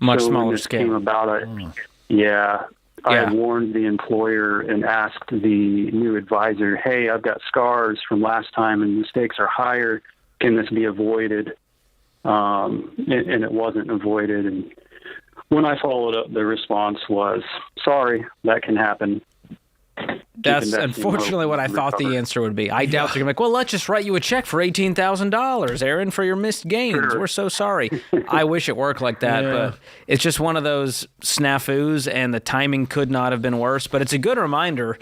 Much so smaller when this scale. Came about I had warned the employer and asked the new advisor, hey, I've got scars from last time and the stakes are higher. Can this be avoided? And it wasn't avoided. And when I followed up, the response was, sorry, that can happen. That's unfortunately what I thought the answer would be. I doubt they're going to be like, well, let's just write you a check for $18,000, Aaron, for your missed gains. Sure. We're so sorry. I wish it worked like that, but it's just one of those snafus, and the timing could not have been worse. But it's a good reminder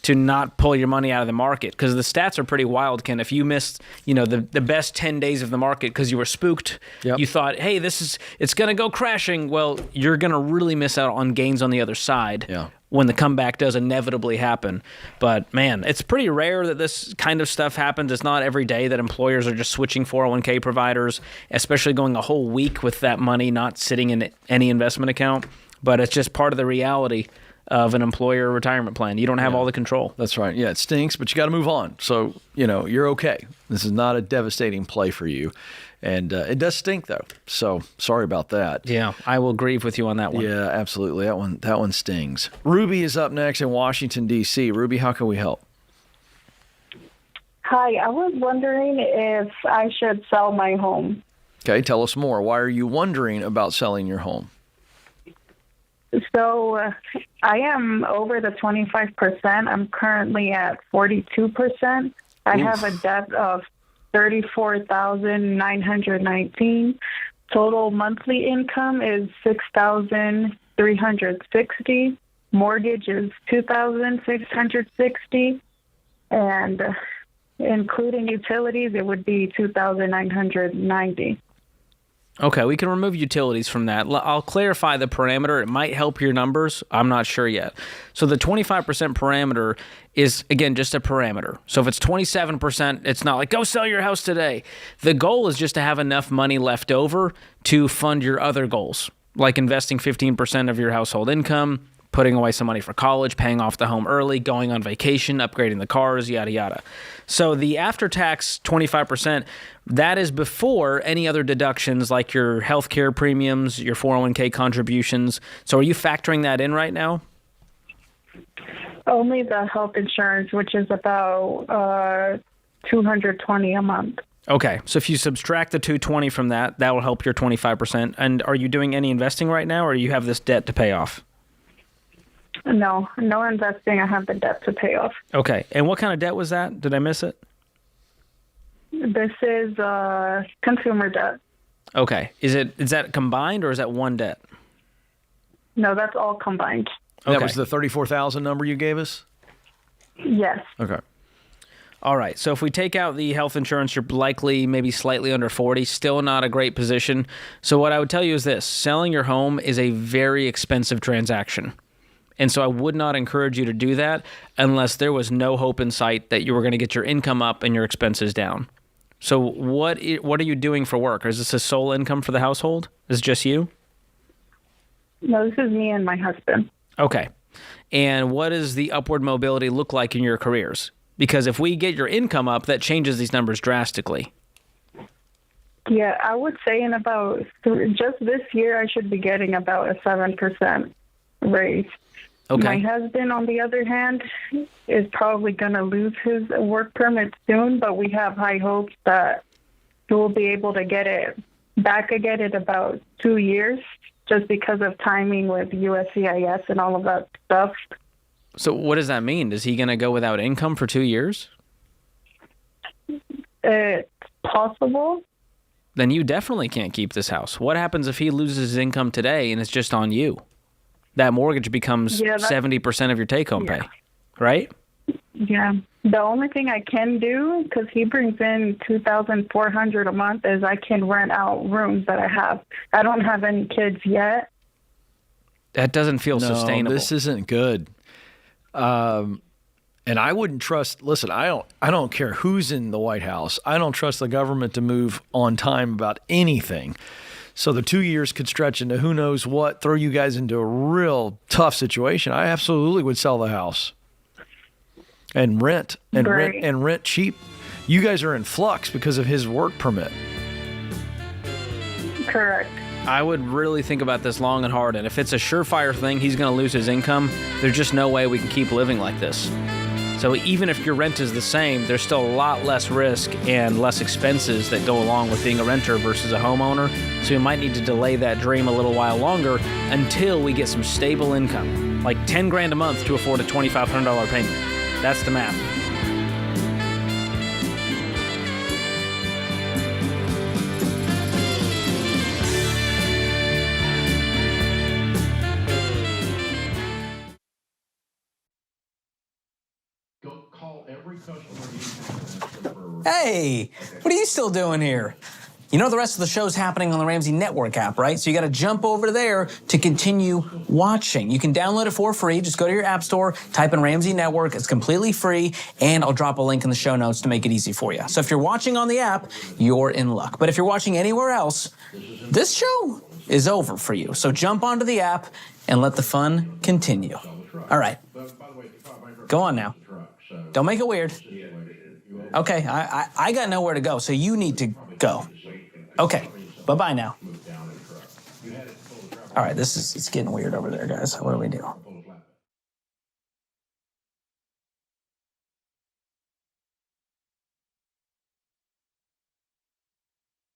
to not pull your money out of the market because the stats are pretty wild, Ken. If you missed, the best 10 days of the market because you were spooked, you thought, hey, it's going to go crashing. Well, you're going to really miss out on gains on the other side. Yeah. When the comeback does inevitably happen. But, man, it's pretty rare that this kind of stuff happens. It's not every day that employers are just switching 401k providers, especially going a whole week with that money not sitting in any investment account. But it's just part of the reality of an employer retirement plan. You don't have all the control. That's right. Yeah, it stinks, but you got to move on. So, you're okay. This is not a devastating play for you. And it does stink, though. So sorry about that. Yeah, I will grieve with you on that one. Yeah, absolutely. That one stings. Ruby is up next in Washington, D.C. Ruby, how can we help? Hi, I was wondering if I should sell my home. Okay, tell us more. Why are you wondering about selling your home? So I am over the 25%. I'm currently at 42%. I have a debt of $34,919. Total monthly income is $6,360. Mortgage is $2,660, and including utilities, it would be $2,990. Okay, we can remove utilities from that. I'll clarify the parameter. It might help your numbers. I'm not sure yet. So the 25% parameter is, again, just a parameter. So if it's 27%, it's not like, go sell your house today. The goal is just to have enough money left over to fund your other goals, like investing 15% of your household income, putting away some money for college, paying off the home early, going on vacation, upgrading the cars, yada, yada. So the after-tax 25%, that is before any other deductions like your healthcare premiums, your 401k contributions. So are you factoring that in right now? Only the health insurance, which is about $220 a month. Okay, so if you subtract the $220 from that, that will help your 25%. And are you doing any investing right now, or do you have this debt to pay off? No investing. I have the debt to pay off. Okay. And what kind of debt was that? Did I miss it? This is consumer debt. Okay. Is that combined or is that one debt? No, that's all combined. That was the 34,000 number you gave us? Yes. Okay. All right. So if we take out the health insurance, you're likely maybe slightly under 40, still not a great position. So what I would tell you is this: selling your home is a very expensive transaction. And so I would not encourage you to do that unless there was no hope in sight that you were going to get your income up and your expenses down. So what are you doing for work? Or is this a sole income for the household? Is it just you? No, this is me and my husband. Okay. And what does the upward mobility look like in your careers? Because if we get your income up, that changes these numbers drastically. Yeah, I would say in about just this year, I should be getting about a 7% raise. Okay. My husband, on the other hand, is probably going to lose his work permit soon, but we have high hopes that he will be able to get it back again in about 2 years, just because of timing with USCIS and all of that stuff. So what does that mean? Is he going to go without income for 2 years? It's possible. Then you definitely can't keep this house. What happens if he loses his income today and it's just on you? That mortgage becomes 70% of your take-home pay, right? Yeah. The only thing I can do, because he brings in $2,400 a month, is I can rent out rooms that I have. I don't have any kids yet. That doesn't feel sustainable. This isn't good. And I wouldn't trust. Listen, I don't care who's in the White House. I don't trust the government to move on time about anything. So the 2 years could stretch into who knows what, throw you guys into a real tough situation. I absolutely would sell the house and rent cheap. You guys are in flux because of his work permit. Correct. I would really think about this long and hard. And if it's a surefire thing, he's going to lose his income. There's just no way we can keep living like this. So even if your rent is the same, there's still a lot less risk and less expenses that go along with being a renter versus a homeowner. So you might need to delay that dream a little while longer until we get some stable income, like $10,000 a month to afford a $2,500 payment. That's the math. Hey, what are you still doing here? You know the rest of the show's happening on the Ramsey Network app, right? So you got to jump over there to continue watching. You can download it for free. Just go to your app store, type in Ramsey Network. It's completely free, and I'll drop a link in the show notes to make it easy for you. So if you're watching on the app, you're in luck. But if you're watching anywhere else, this show is over for you. So jump onto the app and let the fun continue. All right. Go on now. Don't make it weird. Okay, I got nowhere to go, so you need to go. Okay, bye-bye now. All right, it's getting weird over there, guys. What do we do?